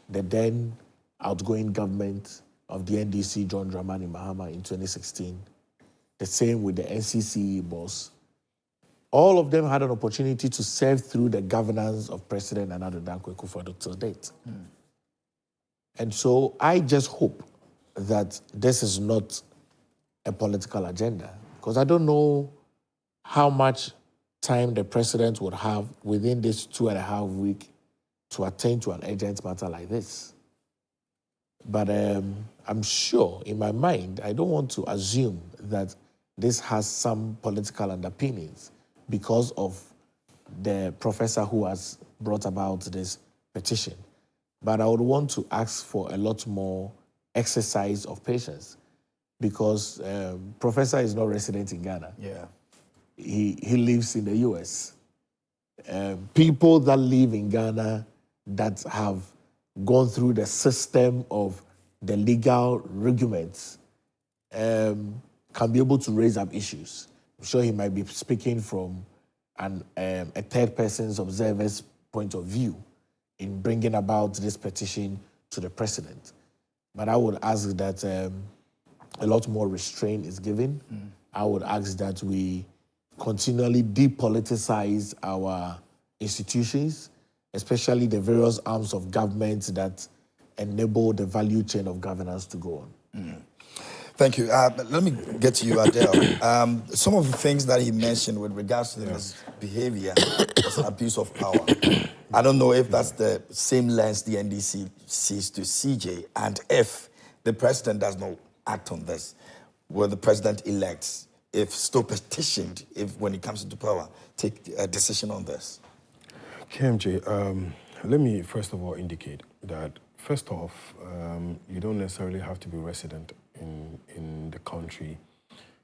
the then outgoing government of the NDC, John Dramani Mahama, in 2016. The same with the NCC boss. All of them had an opportunity to serve through the governance of President Nana Dankwa Akufo-Addo till date. And so I just hope that this is not a political agenda, because I don't know how much time the president would have within this 2.5 weeks to attend to an urgent matter like this. But I'm sure in my mind, I don't want to assume that this has some political underpinnings because of the professor who has brought about this petition. But I would want to ask for a lot more exercise of patience, because Professor is not resident in Ghana. Yeah. He lives in the US. People that live in Ghana that have gone through the system of the legal regulations can be able to raise up issues. I'm sure he might be speaking from a third person's observer's point of view in bringing about this petition to the president. But I would ask that a lot more restraint is given. I would ask that we continually depoliticize our institutions, especially the various arms of government that enable the value chain of governance to go on. Thank you. Let me get to you, Adele. Some of the things that he mentioned with regards to this behavior was an abuse of power. I don't know if that's the same lens the NDC sees to CJ, and if the president does not act on this, will the president-elect, if still petitioned, if when he comes into power, take a decision on this? KMJ, let me first of all indicate that, first off, you don't necessarily have to be resident in the country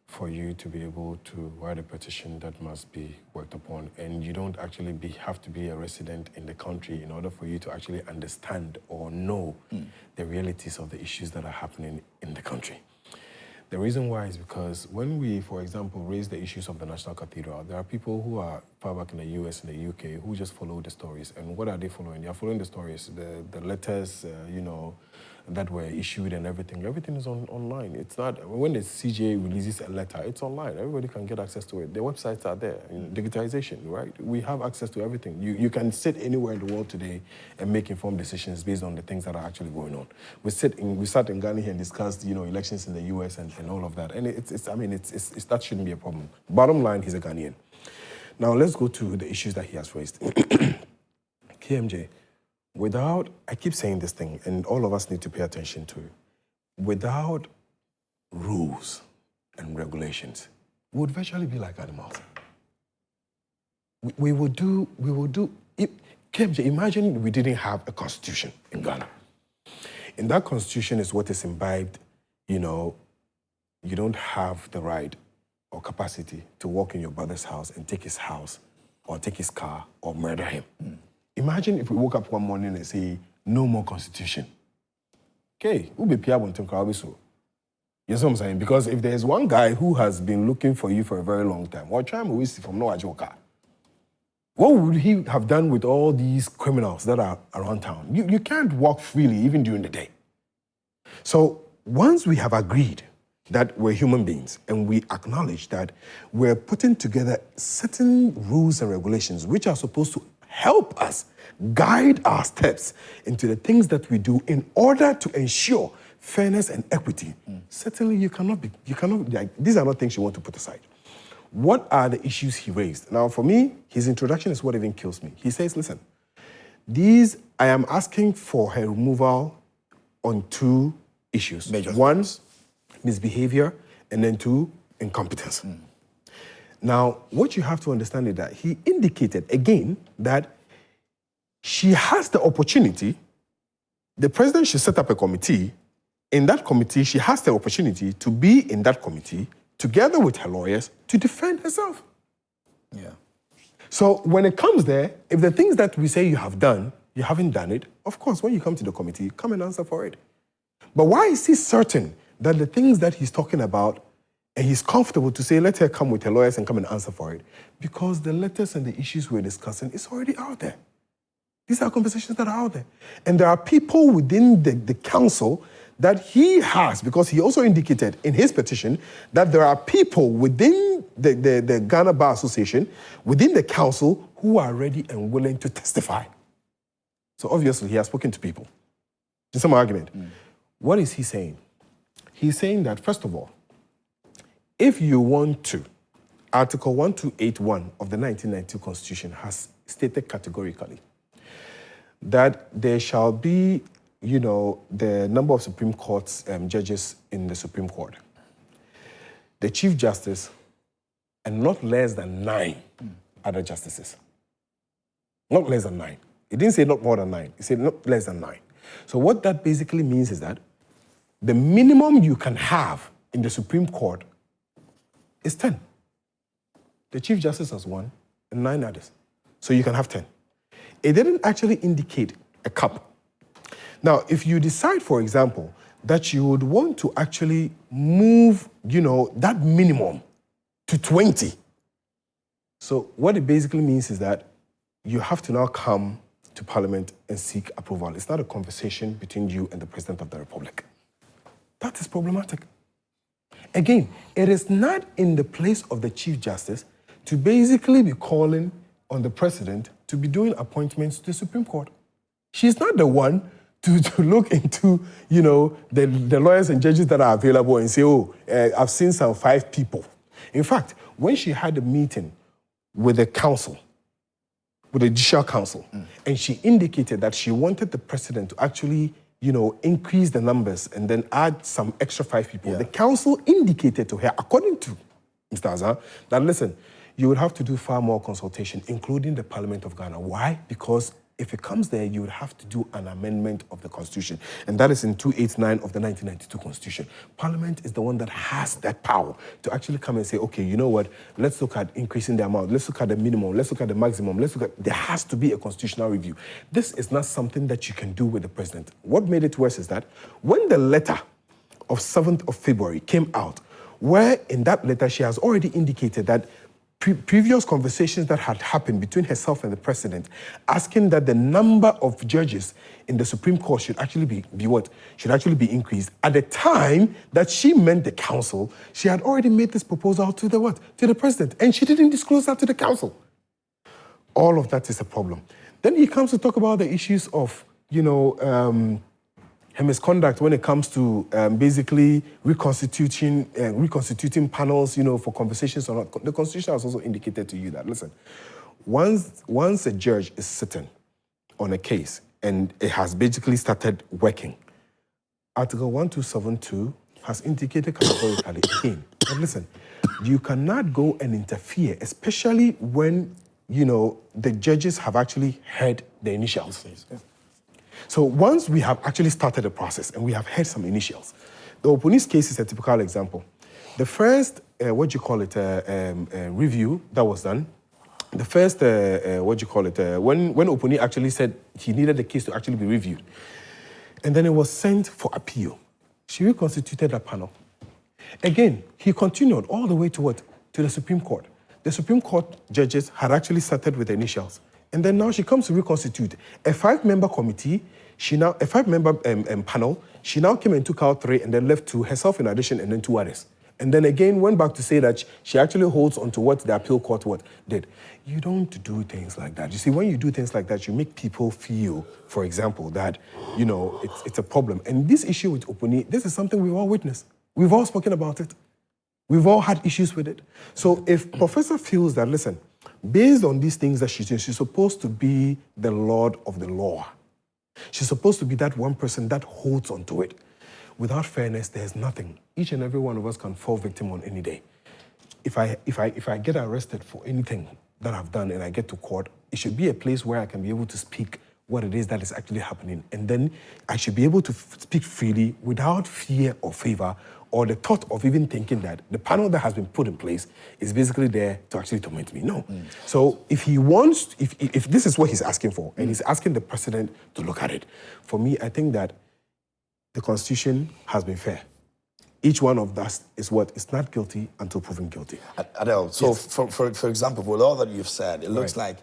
for you to be able to write a petition that must be worked upon. And you don't actually have to be a resident in the country in order for you to actually understand or know the realities of the issues that are happening in the country. The reason why is because when we, for example, raise the issues of the National Cathedral, there are people who are far back in the US and the UK who just follow the stories. And what are they following? They are following the stories, the letters, you know, that were issued and everything. Everything is online. It's not, when the CJA releases a letter, it's online. Everybody can get access to it. The websites are there. Digitization, right? We have access to everything. You can sit anywhere in the world today and make informed decisions based on the things that are actually going on. We sat in Ghana here and discussed, you know, elections in the US and all of that. And that shouldn't be a problem. Bottom line, he's a Ghanaian. Now let's go to the issues that he has raised. KMJ, I keep saying this thing, and all of us need to pay attention to it. Without rules and regulations, we would virtually be like animals. We will do. KMJ, imagine we didn't have a constitution in Ghana. In that constitution is what is imbibed, you know, you don't have the right or capacity to walk in your brother's house and take his house or take his car or murder him. Imagine if we woke up one morning and say, no more constitution. Okay, we'll be piabontum so. You know what I'm saying? Because if there's one guy who has been looking for you for a very long time, what time we see from no Ajoka? What would he have done with all these criminals that are around town? You can't walk freely even during the day. So once we have agreed that we're human beings and we acknowledge that we're putting together certain rules and regulations which are supposed to help us guide our steps into the things that we do in order to ensure fairness and equity, certainly you cannot, like, these are not things you want to put aside. What are the issues he raised? Now, for me, his introduction is what even kills me. He says, listen, I am asking for her removal on two issues. Major one, misbehavior, and then two, incompetence. Now, what you have to understand is that he indicated, again, that she has the opportunity, the president should set up a committee. In that committee, she has the opportunity to be in that committee together with her lawyers to defend herself. Yeah. So when it comes there, if the things that we say you have done, you haven't done it, of course, when you come to the committee, come and answer for it. But why is he certain that the things that he's talking about, and he's comfortable to say, let her come with her lawyers and come and answer for it? Because the letters and the issues we're discussing is already out there. These are conversations that are out there. And there are people within the council that he has, because he also indicated in his petition that there are people within the Ghana Bar Association, within the council, who are ready and willing to testify. So obviously he has spoken to people. In some argument. What is he saying? He's saying that, first of all, if you want to, Article 1281 of the 1992 Constitution has stated categorically that there shall be, the number of Supreme Court judges in the Supreme Court. The Chief Justice and not less than 9 other justices. Not less than 9. It didn't say not more than 9. It said not less than 9. So what that basically means is that the minimum you can have in the Supreme Court is 10. The Chief Justice has 1 and 9 others. So you can have 10. It didn't actually indicate a cap. Now, if you decide, for example, that you would want to actually move, that minimum to 20. So what it basically means is that you have to now come to Parliament and seek approval. It's not a conversation between you and the President of the Republic. That is problematic. Again, it is not in the place of the Chief Justice to basically be calling on the President to be doing appointments to the Supreme Court. She's not the one to look into, the lawyers and judges that are available and say, I've seen some 5 people. In fact, when she had a meeting with the council, with the Judicial Council, and she indicated that she wanted the President to actually, increase the numbers and then add some extra 5 people, the council indicated to her, according to Mr. Azar, that, listen, you would have to do far more consultation, including the Parliament of Ghana. Why? Because if it comes there, you would have to do an amendment of the Constitution. And that is in 289 of the 1992 Constitution. Parliament is the one that has that power to actually come and say, okay, you know what, let's look at increasing the amount, let's look at the minimum, let's look at the maximum, there has to be a constitutional review. This is not something that you can do with the President. What made it worse is that when the letter of 7th of February came out, where in that letter she has already indicated that previous conversations that had happened between herself and the President, asking that the number of judges in the Supreme Court should actually be what? Should actually be increased. At the time that she meant the council, she had already made this proposal to the what? To the President, and she didn't disclose that to the council. All of that is a problem. Then he comes to talk about the issues of, her misconduct when it comes to basically reconstituting panels, for conversations or not. The Constitution has also indicated to you that, listen, once a judge is sitting on a case and it has basically started working, Article 1272 has indicated categorically again, but listen, you cannot go and interfere, especially when, the judges have actually heard the initials. So once we have actually started the process and we have heard some initials, the Oponi's case is a typical example. The first, review that was done, the first, when Oponi actually said he needed the case to actually be reviewed, and then it was sent for appeal. She reconstituted a panel. Again, he continued all the way to what? To the Supreme Court. The Supreme Court judges had actually started with the initials. And then now she comes to reconstitute a 5-member committee. A 5-member panel. She now came and took out 3 and then left 2, herself in addition, and then 2 others. And then again went back to say that she actually holds on to what the appeal court did. You don't do things like that. You see, when you do things like that, you make people feel, for example, that, it's a problem. And this issue with Oponi, this is something we've all witnessed. We've all spoken about it. We've all had issues with it. So if Professor feels that, listen, based on these things that she's supposed to be the lord of the law. She's supposed to be that one person that holds onto it. Without fairness, there's nothing. Each and every one of us can fall victim on any day. If I get arrested for anything that I've done and I get to court, it should be a place where I can be able to speak what it is that is actually happening. And then I should be able to speak freely without fear or favor or the thought of even thinking that the panel that has been put in place is basically there to actually torment me. No. So if he wants, if this is what he's asking for, and he's asking the President to look at it, for me, I think that the Constitution has been fair. Each one of us is what? Is not guilty until proven guilty. Adele, so yes. for example, with all that you've said, it looks like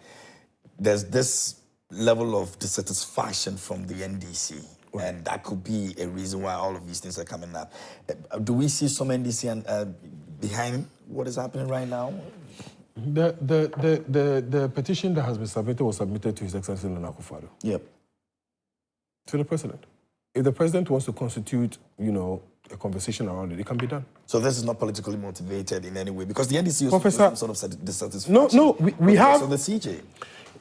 there's this level of dissatisfaction from the NDC And that could be a reason why all of these things are coming up. Do we see some NDC behind what is happening right now? The petition that has been submitted was submitted to His Excellency Lancaster. Yep. To the president. If the president wants to constitute, a conversation around it, it can be done. So this is not politically motivated in any way, because the NDC is Professor, some sort of dissatisfaction. No, we have... So the CJ.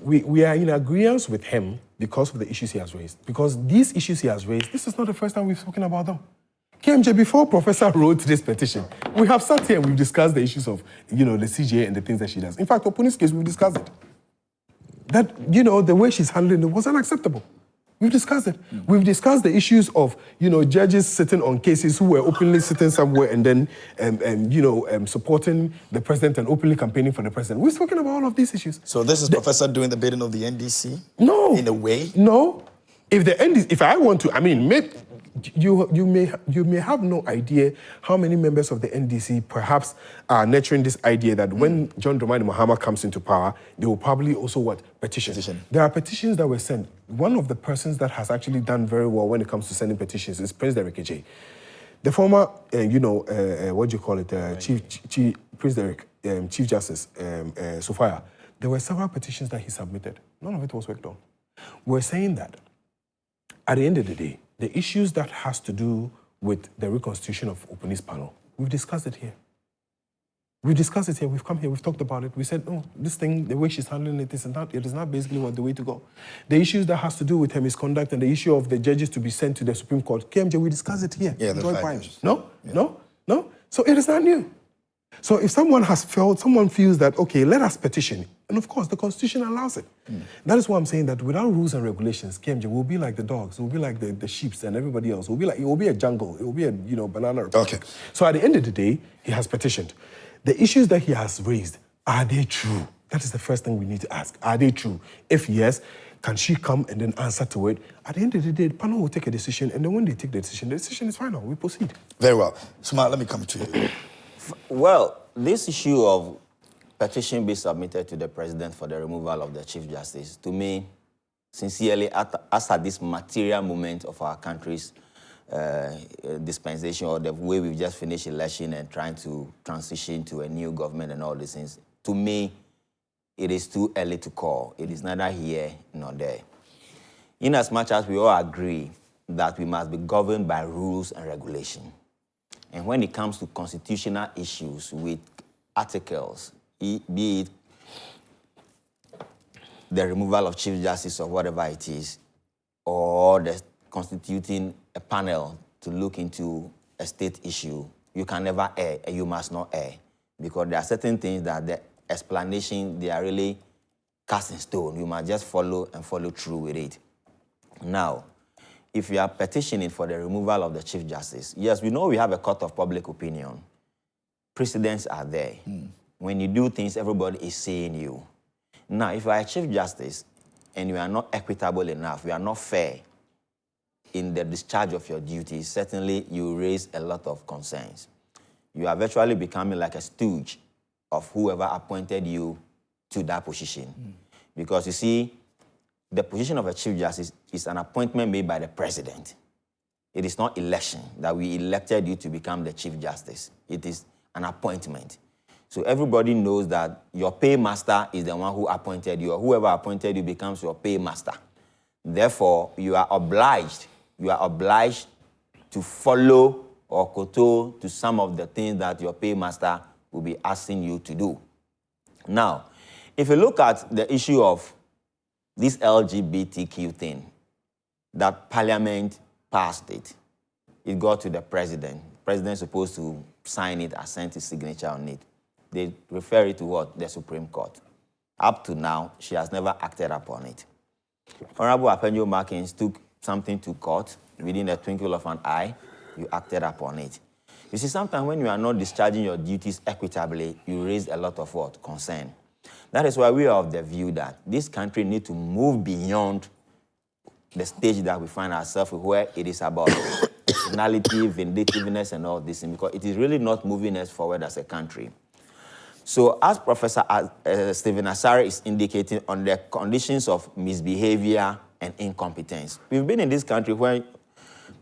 We are in agreement with him because of the issues he has raised. Because these issues he has raised, this is not the first time we've spoken about them. KMJ, before Professor wrote this petition, we have sat here and we've discussed the issues of, the CJ and the things that she does. In fact, Opuni's case, we've discussed it. That, the way she's handling it was unacceptable. We've discussed it. We've discussed the issues of, judges sitting on cases who were openly sitting somewhere and then, supporting the president and openly campaigning for the president. We've spoken about all of these issues. So this is Professor doing the bidding of the NDC? No. In a way? No. If I want to, maybe you may have no idea how many members of the NDC perhaps are nurturing this idea that when John Dramani Mahama comes into power, they will probably also petition. There are petitions that were sent. One of the persons that has actually done very well when it comes to sending petitions is Prince Derek J. The former, Chief Justice Sophia. There were several petitions that he submitted. None of it was worked on. We're saying that at the end of the day, the issues that has to do with the reconstitution of Opuni's panel, we've discussed it here. We've discussed it here, we've come here, we've talked about it. We said, no, this thing, the way she's handling it is not basically the way to go. The issues that has to do with her misconduct and the issue of the judges to be sent to the Supreme Court, KMJ, we discussed it here. Yeah, No? So it is not new. So if someone feels that, okay, let us petition, and of course, the Constitution allows it. That is why I'm saying that without rules and regulations, KMJ, we'll be like the dogs, we'll be like the sheep and everybody else. It will be a jungle, it will be a, banana republic. Okay. So at the end of the day, he has petitioned. The issues that he has raised, are they true? That is the first thing we need to ask. Are they true? If yes, can she come and then answer to it? At the end of the day, the panel will take a decision, and then when they take the decision is final. We proceed. Very well. Sumah, let me come to you. Well, this issue of petition being submitted to the president for the removal of the Chief Justice, to me, sincerely, as at this material moment of our country's dispensation, or the way we've just finished election and trying to transition to a new government and all these things, to me, it is too early to call. It is neither here nor there. In as much as we all agree that we must be governed by rules and regulation. And when it comes to constitutional issues with articles, be it the removal of Chief Justice or whatever it is, or the constituting a panel to look into a state issue, you can never err, and you must not err. Because there are certain things that the explanation, they are really cast in stone. You must just follow through with it. Now, if you are petitioning for the removal of the Chief Justice, yes, we know we have a court of public opinion. Precedents are there. When you do things, everybody is seeing you. Now, if you are a Chief Justice and you are not equitable enough, you are not fair in the discharge of your duties, certainly you raise a lot of concerns. You are virtually becoming like a stooge of whoever appointed you to that position. Because you see, the position of a Chief Justice is an appointment made by the president. It is not election that we elected you to become the Chief Justice. It is an appointment. So everybody knows that your paymaster is the one who appointed you, or whoever appointed you becomes your paymaster. Therefore, you are obliged to follow or kowtow to some of the things that your paymaster will be asking you to do. Now, if you look at the issue of this LGBTQ thing, that Parliament passed it, it got to the president. The president is supposed to sign it, assent his signature on it. They refer it to what? The Supreme Court. Up to now, she has never acted upon it. Honorable Apenjo Markins took something to court within the twinkle of an eye. You acted upon it. You see, sometimes when you are not discharging your duties equitably, you raise a lot of what? Concern. That is why we are of the view that this country needs to move beyond the stage that we find ourselves in, where it is about personality, vindictiveness, and all this, because it is really not moving us forward as a country. So as Professor Stephen Asare is indicating on the conditions of misbehavior and incompetence, we've been in this country where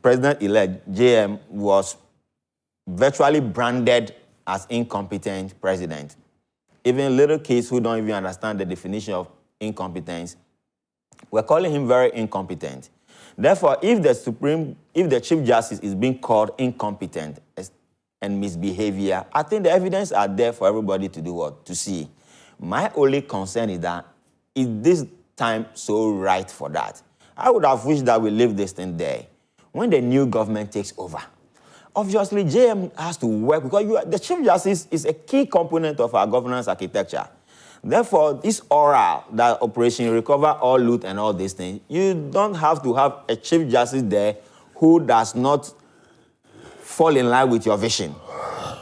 President-elect JM was virtually branded as incompetent president. Even little kids who don't even understand the definition of incompetence, we're calling him very incompetent. Therefore, if the Chief Justice is being called incompetent and misbehavior, I think the evidence are there for everybody to do what? To see. My only concern is that, is this time so right for that? I would have wished that we leave this thing there. When the new government takes over, obviously JM has to work because the Chief Justice is a key component of our governance architecture. Therefore, this aura, that Operation Recover All Loot and all these things, you don't have to have a Chief Justice there who does not fall in line with your vision.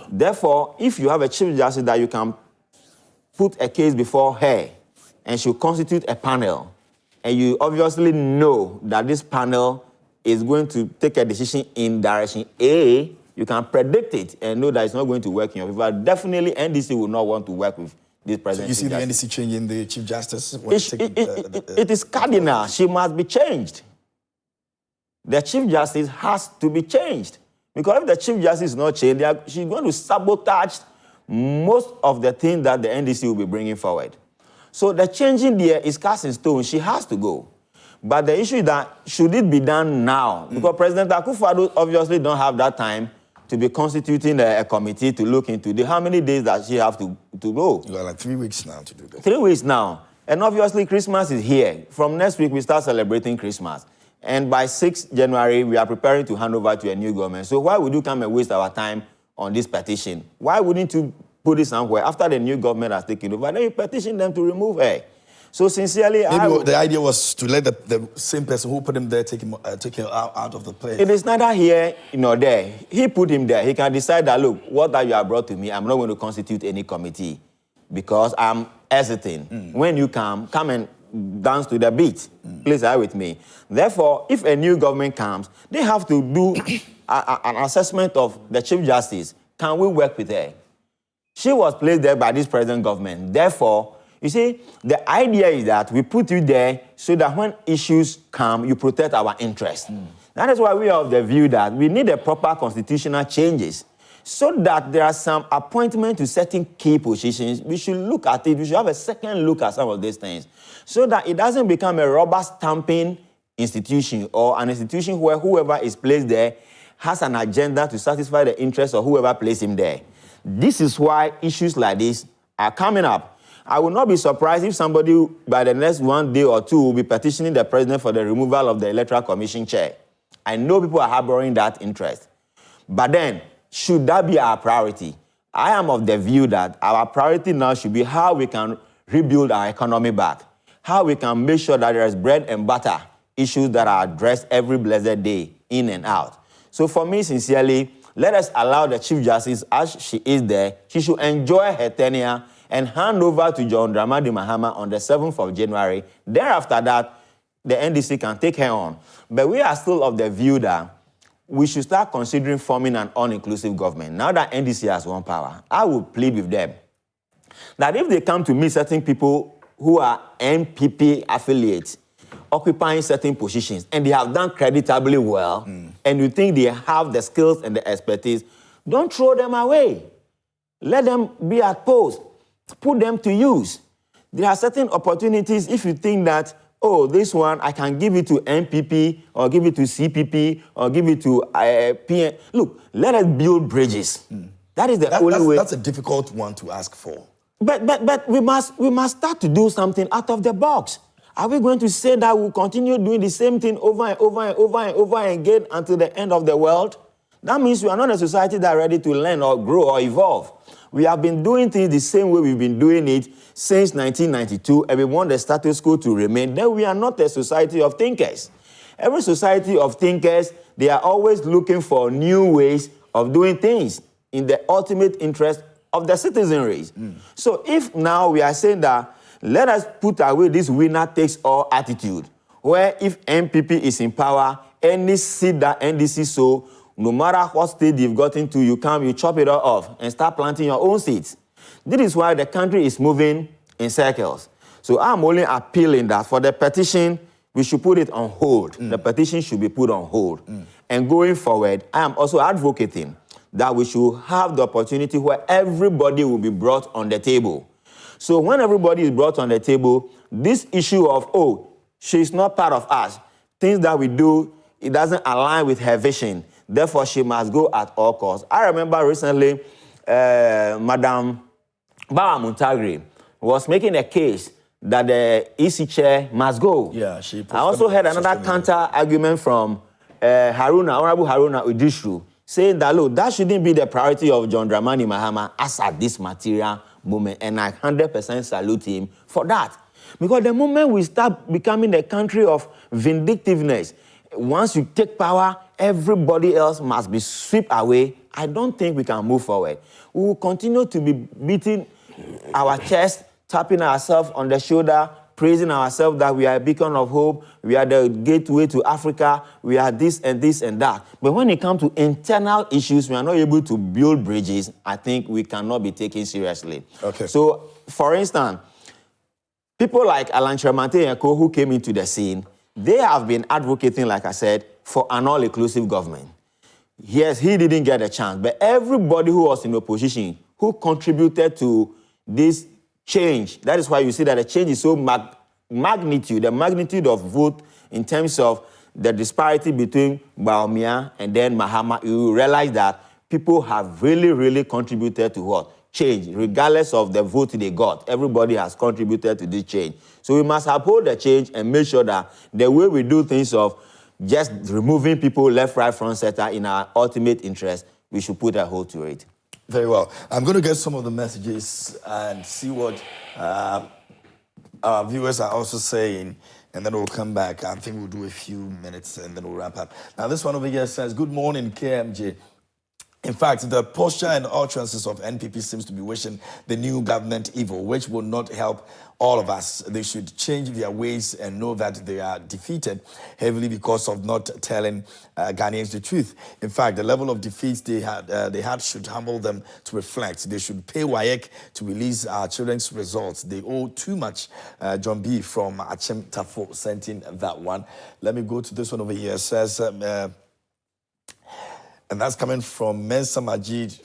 Therefore, if you have a Chief Justice that you can put a case before her and she'll constitute a panel, and you obviously know that this panel is going to take a decision in direction A, you can predict it and know that it's not going to work in your favor. Definitely, NDC will not want to work with this president. So you see the NDC changing the Chief Justice? It is cardinal. She must be changed. The Chief Justice has to be changed. Because if the Chief Justice is not changed, she's going to sabotage most of the things that the NDC will be bringing forward. So the changing there is cast in stone. She has to go. But the issue is that, should it be done now? Because President Akufo-Addo obviously don't have that time to be constituting a committee to look into how many days does she have to go? You got like 3 weeks now to do that. 3 weeks now. And obviously Christmas is here. From next week, we start celebrating Christmas. And by 6th January, we are preparing to hand over to a new government. So why would you come and waste our time on this petition? Why wouldn't you put it somewhere after the new government has taken over? Then you petition them to remove her. So sincerely, the idea was to let the same person who put him there take him out of the place. It is neither here nor there. He put him there. He can decide that, look, what that you have brought to me, I'm not going to constitute any committee because I'm hesitating. When you come and dance to the beat. Please are with me. Therefore, if a new government comes, they have to do an assessment of the Chief Justice. Can we work with her? She was placed there by this present government. Therefore, you see, the idea is that we put you there so that when issues come, you protect our interests. That is why we are of the view that we need a proper constitutional changes so that there are some appointment to certain key positions. We should look at it. We should have a second look at some of these things so that it doesn't become a rubber stamping institution or an institution where whoever is placed there has an agenda to satisfy the interests of whoever placed him there. This is why issues like this are coming up. I will not be surprised if somebody, by the next 1 day or two, will be petitioning the president for the removal of the Electoral Commission chair. I know people are harboring that interest. But then, should that be our priority? I am of the view that our priority now should be how we can rebuild our economy back, how we can make sure that there is bread and butter issues that are addressed every blessed day, in and out. So for me, sincerely, let us allow the Chief Justice, as she is there, she should enjoy her tenure and hand over to John Dramani Mahama on the 7th of January. Thereafter that, the NDC can take her on. But we are still of the view that we should start considering forming an all-inclusive government. Now that NDC has won power, I would plead with them that if they come to meet certain people who are NPP affiliates, occupying certain positions, and they have done creditably well, and you think they have the skills and the expertise, don't throw them away. Let them be at post. Put them to use. There are certain opportunities if you think that, oh, this one, I can give it to NPP, or give it to CPP, or give it to PN. Look, let us build bridges. That is the only way. That's a difficult one to ask for. But we must start to do something out of the box. Are we going to say that we'll continue doing the same thing over and over and over and over again until the end of the world? That means we are not a society that is ready to learn or grow or evolve. We have been doing things the same way we've been doing it since 1992, and we want the status quo to remain. Then we are not a society of thinkers. Every society of thinkers, they are always looking for new ways of doing things in the ultimate interest of the citizenry. So if now we are saying that, let us put away this winner-takes-all attitude, where if MPP is in power, any seat that NDC sow, no matter what state you've gotten to, you come, you chop it all off and start planting your own seeds. This is why the country is moving in circles. So I'm only appealing that for the petition, we should put it on hold. The petition should be put on hold. And going forward, I am also advocating that we should have the opportunity where everybody will be brought on the table. So when everybody is brought on the table, this issue of, oh, she's not part of us, things that we do, it doesn't align with her vision, therefore she must go at all costs. I remember recently, Madam Bawa Muntagri was making a case that the EC chair must go. Yeah, she. I also heard another counter argument from Honorable Haruna Udishu, saying that, look, that shouldn't be the priority of John Dramani Mahama as at this material moment, and I 100% salute him for that. Because the moment we start becoming a country of vindictiveness, once you take power, everybody else must be swept away. I don't think we can move forward. We will continue to be beating our chest, tapping ourselves on the shoulder, praising ourselves that we are a beacon of hope, we are the gateway to Africa, we are this and this and that. But when it comes to internal issues, we are not able to build bridges. I think we cannot be taken seriously. Okay. So, for instance, people like Alan Chermante and Co, who came into the scene, they have been advocating, like I said, for an all-inclusive government. Yes, he didn't get a chance, but everybody who was in opposition, who contributed to this change, that is why you see that the change is so the magnitude of vote in terms of the disparity between Baumia and then Mahama, you will realize that people have really, really contributed to what? Change, regardless of the vote they got. Everybody has contributed to this change. So we must uphold the change and make sure that the way we do things of just removing people left, right, front, center in our ultimate interest, we should put a hold to it. Very well. I'm going to get some of the messages and see what our viewers are also saying, and then we'll come back. I think we'll do a few minutes and then we'll wrap up. Now, this one over here says, good morning, KMJ. In fact, the posture and utterances of NPP seems to be wishing the new government evil, which will not help all of us. They should change their ways and know that they are defeated heavily because of not telling Ghanaians the truth. In fact, the level of defeat they had should humble them to reflect. They should pay WAEC to release our children's results. They owe too much. John B. from Achem Tafo sent in that one. Let me go to this one over here. It says... and that's coming from Mensa Majid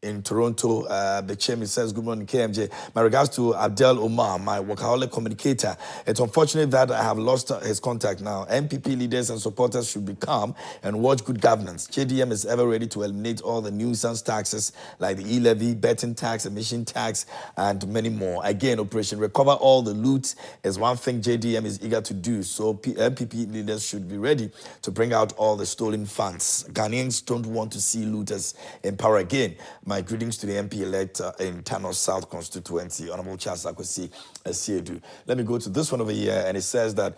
in Toronto. The chairman says, good morning, KMJ. My regards to Abdel Omar, my workaholic communicator. It's unfortunate that I have lost his contact now. NPP leaders and supporters should be calm and watch good governance. JDM is ever ready to eliminate all the nuisance taxes like the e-levy, betting tax, emission tax, and many more. Again, Operation Recover All the Loot is one thing JDM is eager to do. So NPP leaders should be ready to bring out all the stolen funds. Ghanaians don't want to see looters in power again. My greetings to the MP-elect in Thanos South constituency, Honorable Charles Akwesi Asiedu. Let me go to this one over here, and it says that,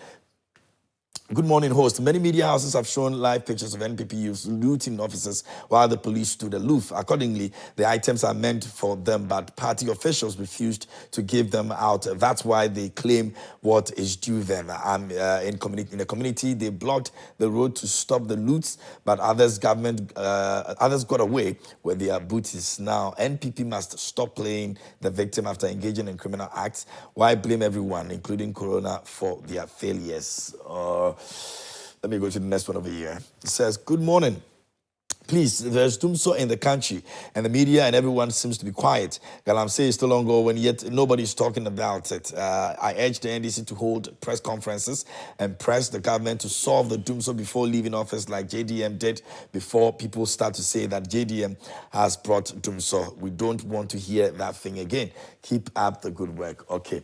good morning, host. Many media houses have shown live pictures of NPP youths looting officers while the police stood aloof. Accordingly, the items are meant for them, but party officials refused to give them out. That's why they claim what is due them. In the community, they blocked the road to stop the loots, but others got away with their booties. Now, NPP must stop playing the victim after engaging in criminal acts. Why blame everyone, including Corona, for their failures? Let me go to the next one over here. It says, good morning. Please, there's doomsday in the country, and the media and everyone seems to be quiet. Galamsey is still ongoing, yet nobody's talking about it. I urge the NDC to hold press conferences and press the government to solve the doomsday before leaving office like JDM did, before people start to say that JDM has brought doomsday. We don't want to hear that thing again. Keep up the good work. Okay.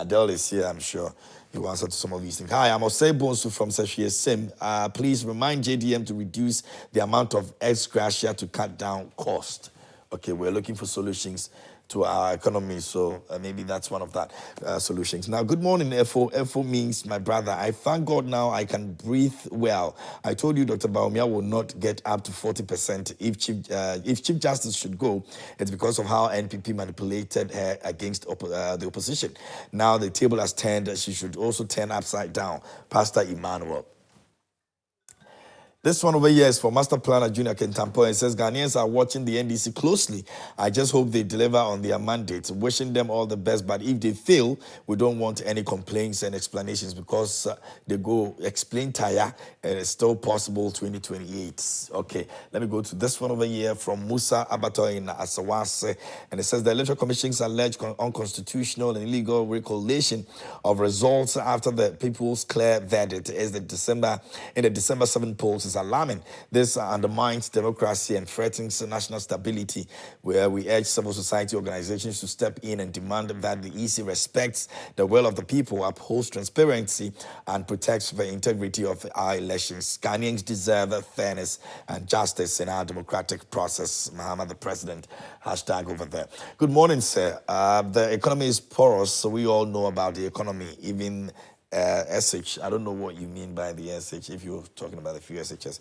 Del is here, I'm sure. He will answer to some of these things. Hi, I'm Osei Bonsu from Seshie Sim. Please remind JDM to reduce the amount of ex gratia to cut down cost. Okay, we're looking for solutions to our economy, so maybe that's one of that solutions. Now, good morning, Efo. Efo means my brother. I thank God now I can breathe well. I told you Dr. Baumia will not get up to 40%. If Chief Justice should go, it's because of how NPP manipulated her against the opposition. Now the table has turned. She should also turn upside down. Pastor Emmanuel. This one over here is for Master Planner Junior Kentampo. It says, Ghanaians are watching the NDC closely. I just hope they deliver on their mandate. Wishing them all the best. But if they fail, we don't want any complaints and explanations because they go explain tire and it's still possible 2028. Okay, let me go to this one over here from Musa Abato in Asawase. And it says the Electoral Commission's alleged unconstitutional and illegal recollation of results after the People's Clear verdict is in the December 7 polls is alarming. This undermines democracy and threatens national stability, where we urge civil society organizations to step in and demand that the EC respects the will of the people, upholds transparency, and protects the integrity of our elections. Ghanaians deserve fairness and justice in our democratic process. Mahama, the president, hashtag over there. Good morning, sir. The economy is porous, so we all know about the economy, even SH. I don't know what you mean by the SH if you're talking about a few SHs.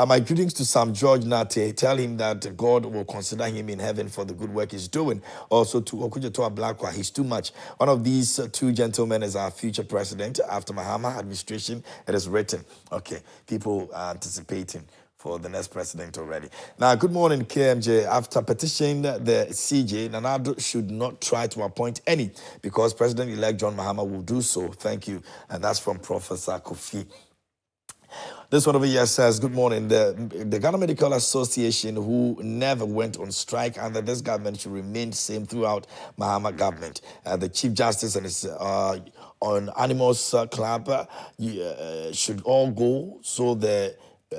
My greetings to Sam George Nate. Tell him that God will consider him in heaven for the good work he's doing. Also to Okujeto Ablakwa, he's too much. One of these two gentlemen is our future president. After Mahama administration, it is written. Okay, people are anticipating for the next president already. Now, good morning, KMJ. After petitioning the CJ, Nanado should not try to appoint any because President-elect John Mahama will do so. Thank you. And that's from Professor Kofi. This one over here says, good morning. The Ghana Medical Association, who never went on strike under this government, should remain same throughout Mahama government. The Chief Justice and his on Animals Club should all go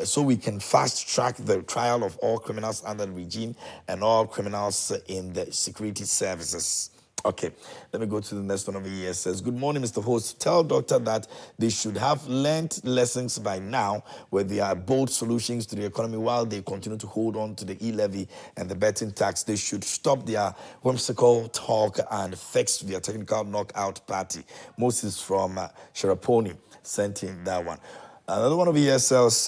so we can fast-track the trial of all criminals under the regime and all criminals in the security services. Okay, let me go to the next one over here. It says, good morning, Mr. Host. Tell doctor that they should have learned lessons by now where there are bold solutions to the economy while they continue to hold on to the e-levy and the betting tax. They should stop their whimsical talk and fix their technical knockout party. Moses from Sharaponi sent in that one. Another one of ESL's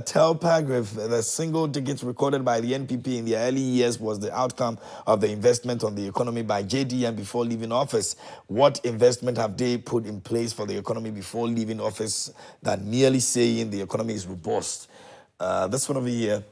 tell paragraph, the single digits recorded by the NPP in the early years was the outcome of the investment on the economy by JDM before leaving office. What investment have they put in place for the economy before leaving office that merely saying the economy is robust? This one over here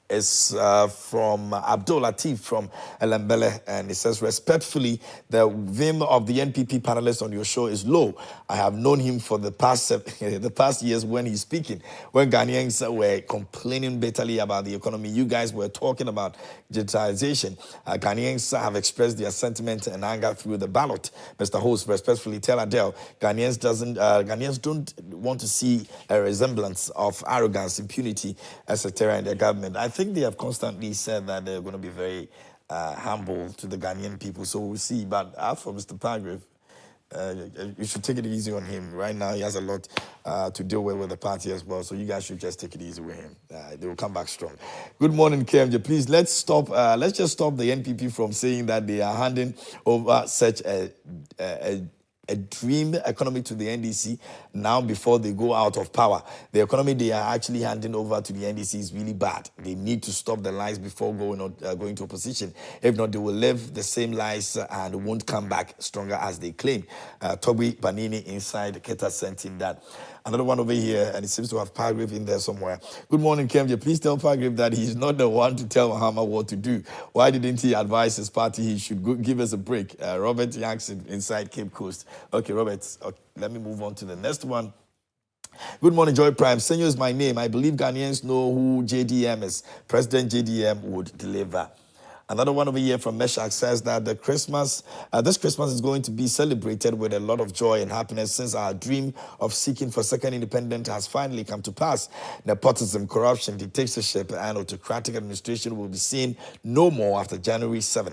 is from Abdul Latif from Elambele, and it says, respectfully, the vim of the NPP panelists on your show is low. I have known him for the past years when he's speaking. When Ghanaians were complaining bitterly about the economy, you guys were talking about digitalization. Ghanaians have expressed their sentiment and anger through the ballot. Mr. Host, respectfully tell Adele, Ghanaians don't want to see a resemblance of arrogance, impunity, etc. in their government. I think they have constantly said that they're going to be very humble to the Ghanaian people. So we'll see. But for Mr. Paragraph, you should take it easy on him. Right now, he has a lot to deal with the party as well. So you guys should just take it easy with him. They will come back strong. Good morning, KMJ. Please, let's just stop the NPP from saying that they are handing over such a dream economy to the NDC now before they go out of power. The economy they are actually handing over to the NDC is really bad. They need to stop the lies before going to opposition. If not, they will live the same lies and won't come back stronger as they claim. Toby Banini inside Keta sent in that. Another one over here, and it seems to have Paragraph in there somewhere. Good morning, KMJ. Please tell Paragraph that he's not the one to tell Mahama what to do. Why didn't he advise his party he should give us a break? Robert Yankson inside Cape Coast. Okay, Robert, okay, let me move on to the next one. Good morning, Joy Prime. Senor is my name. I believe Ghanaians know who JDM is. President JDM would deliver. Another one over here from Meshach says that this Christmas is going to be celebrated with a lot of joy and happiness since our dream of seeking for second independence has finally come to pass. Nepotism, corruption, dictatorship, and autocratic administration will be seen no more after January 7.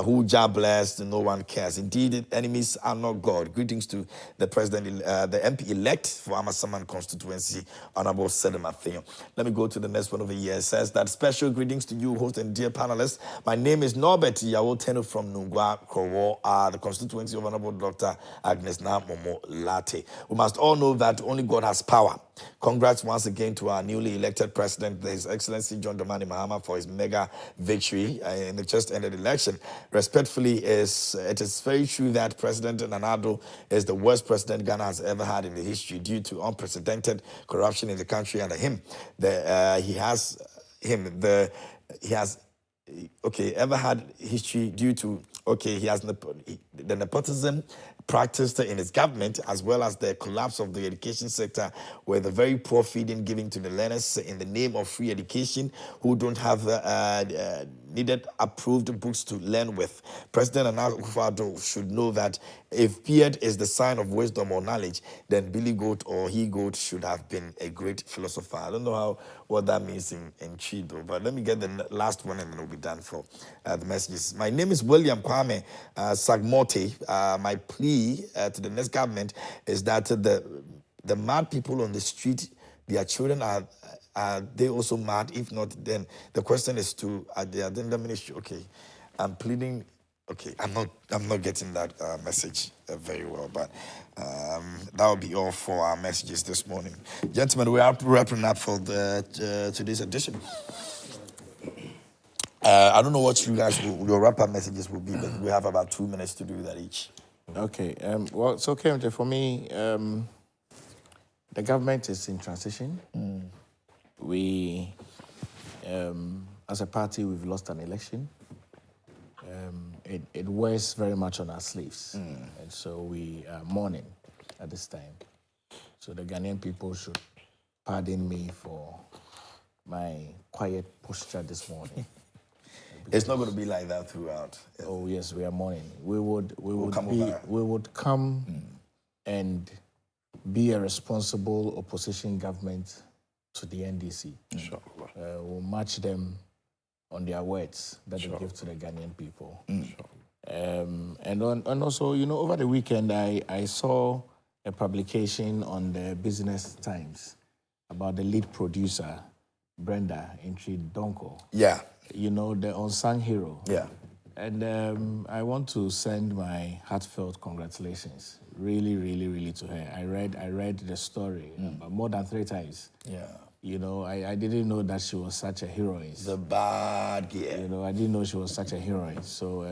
Who Jah blessed, no one cares. Indeed, enemies are not God. Greetings to the president, the MP-elect for Amasaman constituency, Honorable Sedema Theo. Let me go to the next one over here. It says that special greetings to you, host and dear panelists. My name is Norbert Yawoteno from Nungwa Krowo, the constituency of Honorable Dr. Agnes Momo Latte. We must all know that only God has power. Congrats once again to our newly elected president, His Excellency John Dramani Mahama, for his mega victory in the just ended election. Respectfully, it is very true that President Nana-Addo is the worst president Ghana has ever had in the history due to unprecedented corruption in the country under him. He has ever had history due to, he has the nepotism practiced in his government, as well as the collapse of the education sector, where the very poor feeding given to the learners in the name of free education who don't have needed approved books to learn with. President Nana Akufo-Addo should know that if beard is the sign of wisdom or knowledge, then Billy Goat or He Goat should have been a great philosopher. I don't know what that means in Chi, though, but let me get the last one and then we'll be done for the messages. My name is William Kwame Sagmote. My plea to the next government is that the mad people on the street, their children are they also mad? If not, then the question is to the agenda ministry. Okay, I'm pleading. Okay, I'm not getting that message very well, but that will be all for our messages this morning, gentlemen. We are wrapping up for today's edition. I don't know what you guys your wrap-up messages will be, but we have about 2 minutes to do that each. Okay. Well, it's okay, MJ. For me, the government is in transition. We, as a party, we've lost an election. It wears very much on our sleeves, and so we are mourning at this time. So the Ghanaian people should pardon me for my quiet posture this morning. It's not going to be like that throughout. Oh yes, we are mourning. We would come and be a responsible opposition government to the NDC. Sure. We'll match them on their words that they give to the Ghanaian people. And also, over the weekend, I saw a publication on the Business Times about the lead producer, Brenda Donko. Yeah. The unsung hero. Yeah. And I want to send my heartfelt congratulations, really, really, really, to her. I read the story more than 3 times. Yeah. I didn't know that she was such a heroine. The bad girl. I didn't know she was such a heroine. So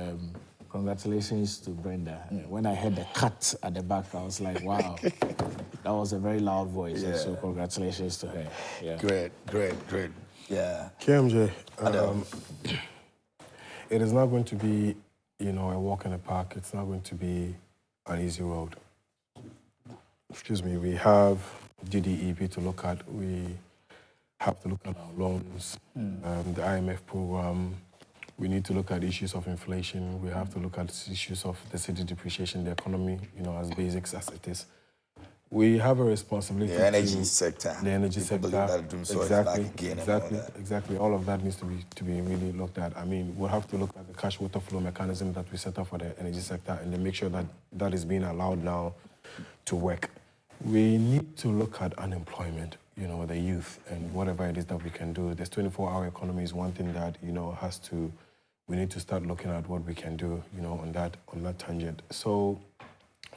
congratulations to Brenda. When I heard the cut at the back, I was like, wow, that was a very loud voice. Yeah. So congratulations to her. Yeah. Great. Yeah. KMJ, it is not going to be, a walk in the park. It's not going to be an easy road. Excuse me. We have GDEP to look at. We have to look at our loans, the IMF program. We need to look at issues of inflation. We have to look at issues of the city depreciation, the economy, as basics as it is. We have a responsibility. The energy sector. The energy sector. Exactly. All of that needs to be really looked at. I mean, we'll have to look at the cash water flow mechanism that we set up for the energy sector and then make sure that that is being allowed now to work. We need to look at unemployment, the youth and whatever it is that we can do. This 24-hour economy is one thing that, we need to start looking at what we can do, on that tangent. So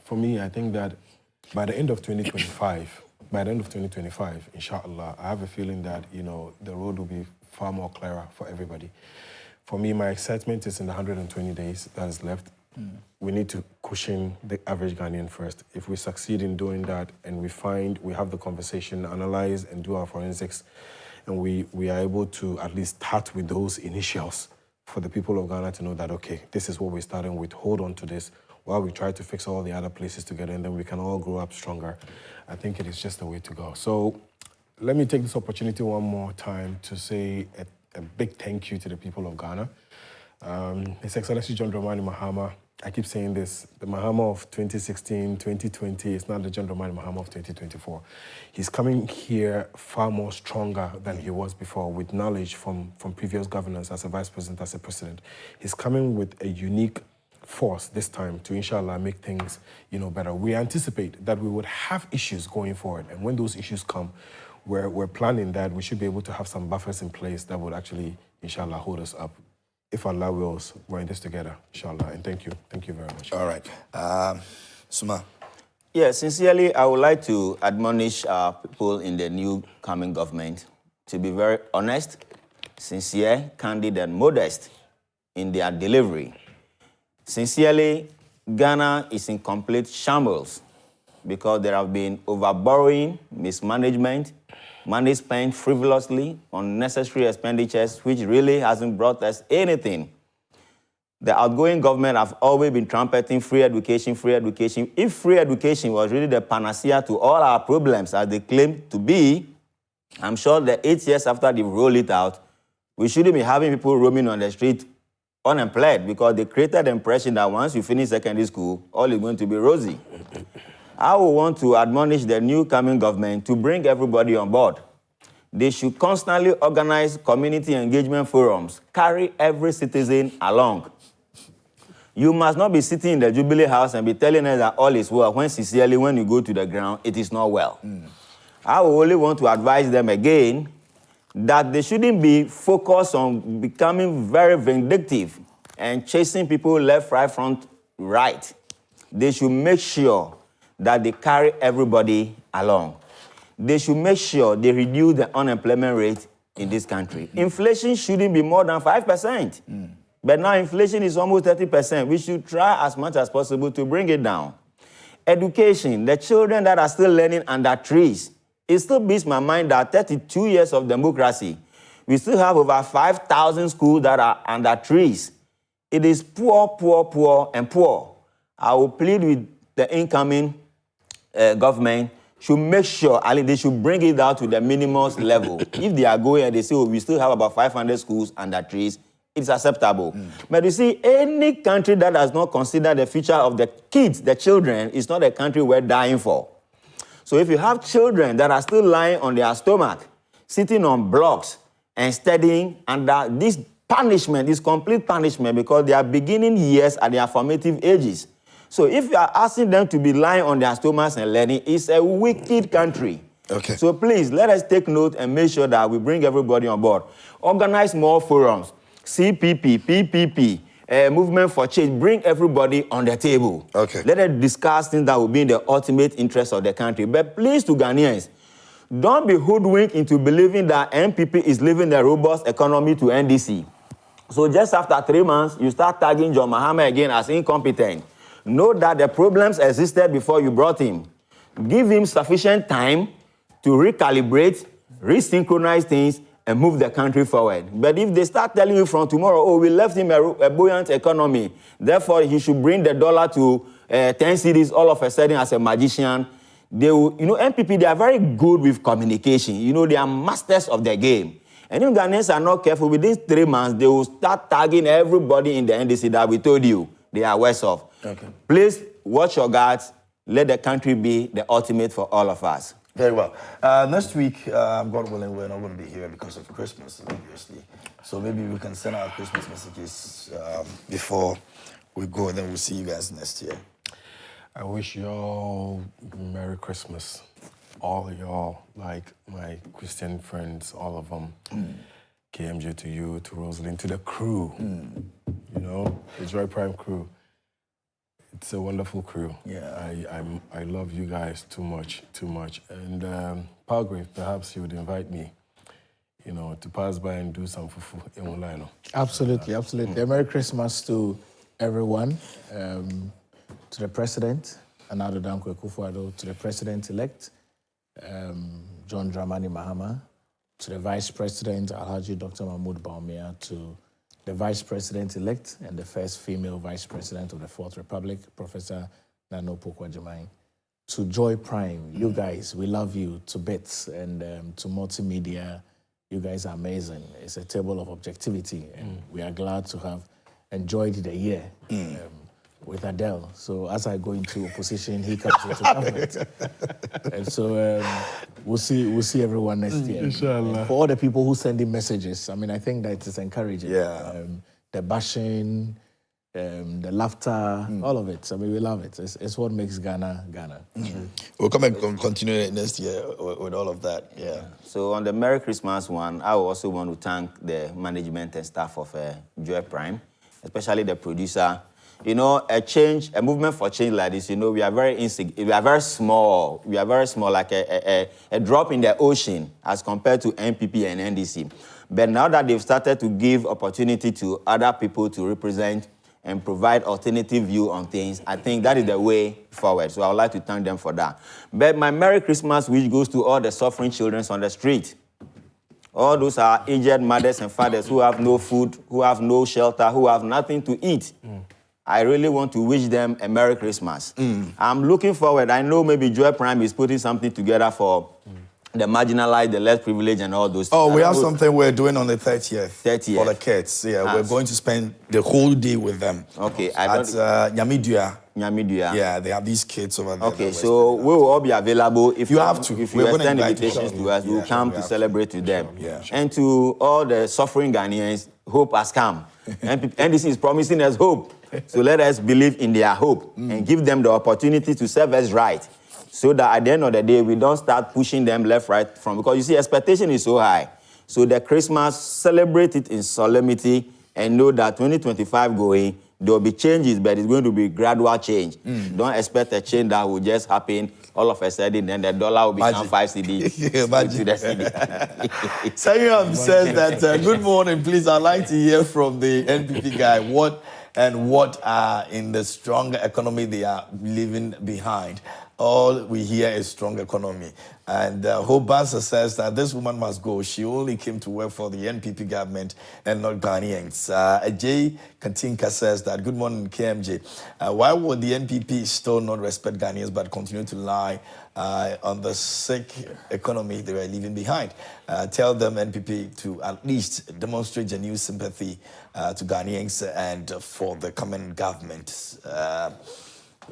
for me, I think that by the end of 2025, inshallah, I have a feeling that, the road will be far more clearer for everybody. For me, my excitement is in the 120 days that is left. We need to cushion the average Ghanaian first. If we succeed in doing that and we have the conversation, analyze and do our forensics, and we are able to at least start with those initials for the people of Ghana to know that, okay, this is what we're starting with, hold on to this, while we try to fix all the other places together, and then we can all grow up stronger. I think it is just the way to go. So let me take this opportunity one more time to say a big thank you to the people of Ghana. His Excellency John Dramani Mahama, I keep saying this, the Mahama of 2016, 2020 is not the John Dramani Mahama of 2024. He's coming here far more stronger than he was before, with knowledge from previous governors as a vice president, as a president. He's coming with a unique force this time to, inshallah, make things, better. We anticipate that we would have issues going forward, and when those issues come, we're planning that we should be able to have some buffers in place that would actually, inshallah, hold us up. if Allah wills, we're in this together, inshallah. And thank you. Thank you very much. All right. Sumah. Yeah, sincerely, I would like to admonish people in the new coming government to be very honest, sincere, candid, and modest in their delivery. Sincerely, Ghana is in complete shambles because there have been overborrowing, mismanagement, money spent frivolously on unnecessary expenditures, which really hasn't brought us anything. The outgoing government have always been trumpeting free education, free education. If free education was really the panacea to all our problems, as they claim to be, I'm sure that 8 years after they roll it out, we shouldn't be having people roaming on the street unemployed, because they created the impression that once you finish secondary school, all is going to be rosy. I would want to admonish the new coming government to bring everybody on board. They should constantly organize community engagement forums, carry every citizen along. You must not be sitting in the Jubilee House and be telling us that all is well, when sincerely, when you go to the ground, it is not well. I will only want to advise them again that they shouldn't be focused on becoming very vindictive and chasing people left, right, front, right. They should make sure that they carry everybody along. They should make sure they reduce the unemployment rate in this country. Inflation shouldn't be more than 5%. But now inflation is almost 30%. We should try as much as possible to bring it down. Education, the children that are still learning under trees, it still beats my mind that 32 years of democracy, we still have over 5,000 schools that are under trees. It is poor, poor, poor, and poor. I will plead with the incoming government should make sure, they should bring it down to the minimum level. If they are going and they say, oh, we still have about 500 schools under trees, it's acceptable. But you see, any country that does not consider the future of the kids, the children, is not a country we're dying for. So if you have children that are still lying on their stomach, sitting on blocks and studying under this punishment, this complete punishment, because they are beginning years at their formative ages. So if you are asking them to be lying on their stomachs and learning, it's a wicked country. Okay. So please, let us take note and make sure that we bring everybody on board. Organize more forums, CPP, PPP, movement for change. Bring everybody on the table. Okay. Let us discuss things that will be in the ultimate interest of the country. But please, to Ghanaians, don't be hoodwinked into believing that NPP is leaving the robust economy to NDC. So just after 3 months, you start tagging John Mahama again as incompetent. Know that the problems existed before you brought him. Give him sufficient time to recalibrate, resynchronize things, and move the country forward. But if they start telling you from tomorrow, oh, we left him a buoyant economy, therefore he should bring the dollar to 10 cedis all of a sudden as a magician, they will, NPP, they are very good with communication. They are masters of the game. And if Ghanaians are not careful, within 3 months, they will start tagging everybody in the NDC that we told you they are worse off. Okay. Please watch your guards. Let the country be the ultimate for all of us. Very well. Next week, God willing, we're not going to be here because of Christmas, obviously. So maybe we can send out Christmas messages before we go, and then we'll see you guys next year. I wish y'all Merry Christmas. All y'all, like my Christian friends, all of them. KMJ to you, to Rosalind, to the crew. The Joy Prime crew. It's a wonderful crew. Yeah. I love you guys too much. And Palgrave, perhaps you would invite me, to pass by and do some fufu in Mulano. Absolutely. A Merry Christmas to everyone, to the President, Anado Dankwa Akufo-Addo, to the President-elect, John Dramani Mahama, to the Vice President, Alhaji Dr. Mahmoud Bawumia, to the Vice President-elect and the first female Vice President of the Fourth Republic, Professor Nano Pokwa-Jemai. To Joy Prime, you guys, we love you to bits, and to multimedia, you guys are amazing. It's a table of objectivity, and we are glad to have enjoyed the year with Adele. So as I go into opposition, he comes into government. And so we'll see everyone next year. Inshallah. For all the people who send in messages, I think that it's encouraging. Yeah. The bashing, the laughter, all of it. I mean, we love it. It's what makes Ghana, Ghana. We'll come and continue next year with all of that. Yeah. So on the Merry Christmas one, I also want to thank the management and staff of Joy Prime, especially the producer. You know, a movement for change like this, you know, we are very small. We are very small, like a drop in the ocean as compared to NPP and NDC. But now that they've started to give opportunity to other people to represent and provide alternative view on things, I think that is the way forward. So I would like to thank them for that. But my Merry Christmas wish goes to all the suffering children on the street. All those are aged mothers and fathers who have no food, who have no shelter, who have nothing to eat. I really want to wish them a Merry Christmas. I'm looking forward. I know maybe Joy Prime is putting something together for the marginalized, the less privileged, and all those things. Oh, we have something we're doing on the 30th. 30th. For the kids. Yeah, we're going to spend the whole day with them. Okay. At Nyamidua. Nyamidua. Yeah, they have these kids over there. Okay, so we will all be available. If you have to. If you extend invitations to us, we'll come to celebrate with them. Yeah. And to all the suffering Ghanaians, hope has come. NDC is promising us hope. So let us believe in their hope and give them the opportunity to serve us right. So that at the end of the day, we don't start pushing them left, right, from. Because you see, expectation is so high. So the Christmas, celebrate it in solemnity and know that 2025 going, there will be changes, but it's going to be gradual change. Don't expect a change that will just happen all of a sudden, then the dollar will become 5 CD. To the CD. Sayam says that, good morning, please. I'd like to hear from the NPP guy what are in the stronger economy they are leaving behind. All we hear is strong economy. And Hope Banser says that this woman must go. She only came to work for the NPP government and not Ghanaians. Ajay Katinka says that, good morning, KMJ. Why would the NPP still not respect Ghanaians but continue to lie on the sick economy they were leaving behind? Tell them, NPP, to at least demonstrate genuine sympathy to Ghanaians and for the coming government.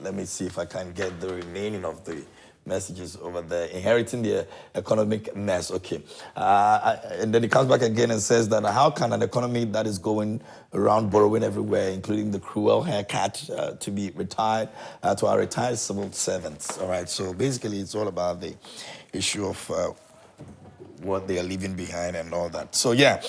Let me see if I can get the remaining of the messages over there. Inheriting the economic mess. Okay. And then he comes back again and says that how can an economy that is going around borrowing everywhere, including the cruel haircut to be retired, to our retired civil servants. All right. So basically, it's all about the issue of what they are leaving behind and all that. So yeah,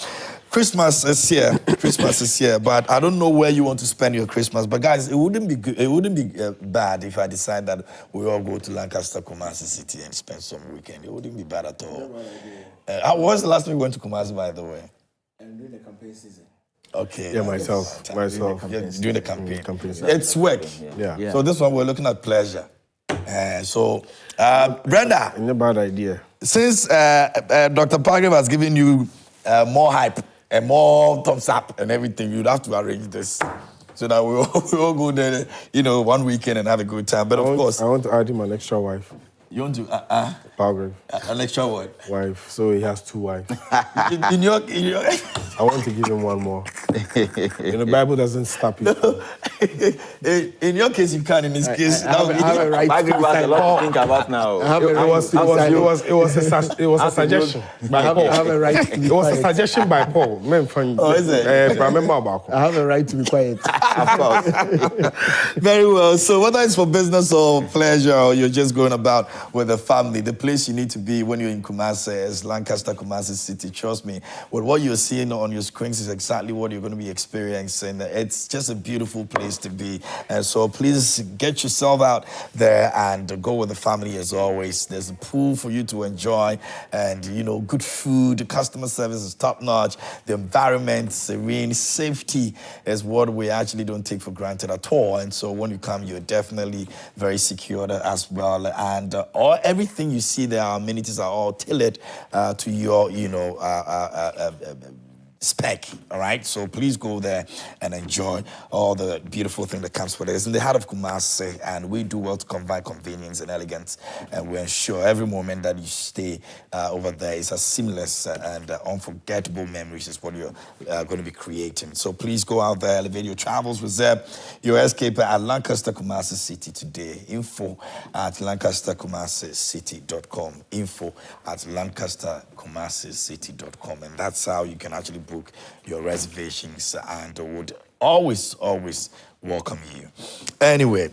Christmas is here. Christmas is here, but I don't know where you want to spend your Christmas. But guys, it wouldn't be good. It wouldn't be bad if I decide that we all go to Lancaster Kumasi City and spend some weekend. It wouldn't be bad at all. When was the last time you went to Kumasi, by the way? During the campaign season. Okay. Yeah, myself. During the campaign. Season. It's work. Yeah. So this one we're looking at pleasure. Brenda. Not a bad idea. Since Dr. Parker has given you more hype and more thumbs up and everything, you'd have to arrange this so that we all go there, one weekend and have a good time. But of course, I want to add him an extra wife. You want to Power an extra what? wife, so he has 2 wives. in your I want to give him one more. The Bible doesn't stop you. in your case you can. In his case, I have a right I agree with a lot to think about now. It was a suggestion by Paul. I have a right to be It was a quiet. suggestion by Paul. Is it? But I remember about I have a right to be quiet. Of course. Very well. So whether it's for business or pleasure or you're just going about with a family, the place you need to be when you're in Kumasi is Lancaster Kumasi City. Trust me, with what you're seeing on your screens is exactly what you're going to be experiencing. It's just a beautiful place to be. And so please get yourself out there and go with the family as always. There's a pool for you to enjoy and, good food. The customer service is top notch. The environment, serene, safety is what we actually don't take for granted at all. And so when you come, you're definitely very secure as well. And everything you see there, our amenities are all tailored to your, spec, all right? So please go there and enjoy all the beautiful thing that comes with it. It's in the heart of Kumasi, and we do well to combine convenience and elegance, and we ensure every moment that you stay over there is as seamless and unforgettable memories is what you're going to be creating. So please go out there, elevate your travels, reserve your escape at Lancaster Kumasi City today. Info at lancasterkumasicity.com. Info at lancasterkumasicity.com, and that's how you can actually book your reservations and would always welcome you. Anyway,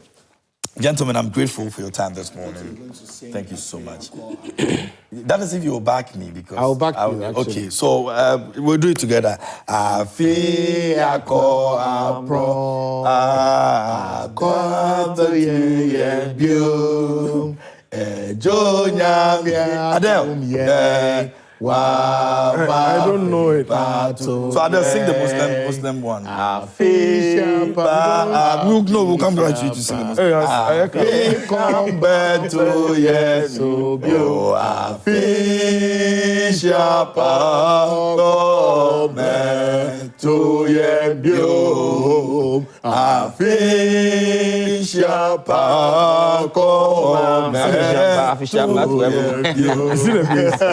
gentlemen, I'm grateful for your time this morning. Thank you so much. That is if you will back me because I'll back you. Actually. Okay, so we'll do it together. Adele. I don't know it. So Adele, sing the Muslim one. We'll come back to you to sing the Muslim. Come back to yes, you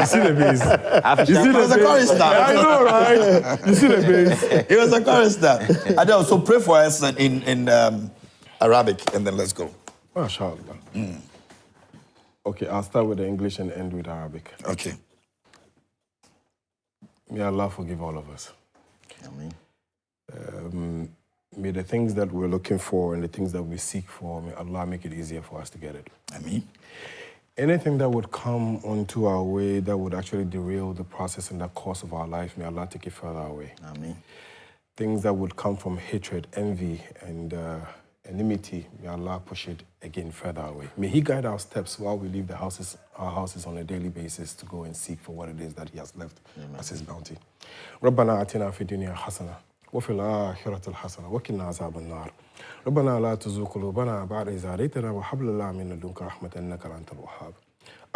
see the bass. He was a chorister. I know, right? You see the bass. He was a chorister. Adele, so pray for us in Arabic, and then let's go. MashaAllah. Okay, I'll start with the English and end with Arabic. Okay. May Allah forgive all of us. Amen. May the things that we're looking for and the things that we seek for, may Allah make it easier for us to get it. Amen. Anything that would come onto our way that would actually derail the process and the course of our life, may Allah take it further away. Amen. Things that would come from hatred, envy, and enmity, may Allah push it again further away. May He guide our steps while we leave our houses on a daily basis to go and seek for what it is that He has left as His bounty. ربنا آتنا في الدنيا حسنة وفي الآخرة الحسنة وقنا عذاب النار. ربنا لا تزغ قلوبنا بعد إذ هديتنا وهب لنا من لدنك رحمة إنك أنت الوهاب.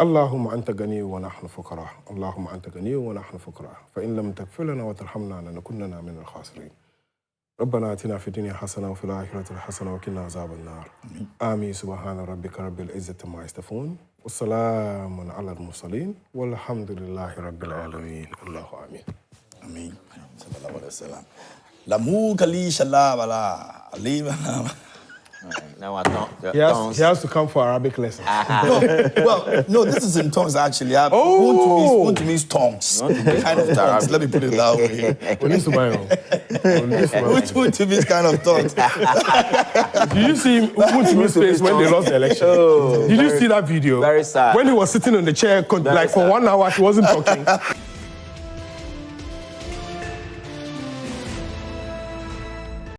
اللهم أنت غني ونحن فقراء. اللهم أنت غني ونحن فقراء. فإن لم تغفر لنا وترحمنا لنكونن من الخاسرين. ربنا آتنا في الدنيا حسنة وفي الآخرة حسنة وقنا عذاب النار. آمين. سبحان ربك رب العزة عما يصفون والسلام على المرسلين والحمد لله رب العالمين. الله آمين. Amen. Sallallahu alaihi wasallam. Lamu kali shalabala. Now He has to come for Arabic lessons. No, this is in tongues actually. Want means tongues. Kind of tongues. Let me put it that way. Want means kind of tongues. Did you see Mutumi's face when they lost the election? Did you see that video? Very sad. When he was sitting on the chair, like for 1 hour, he wasn't talking.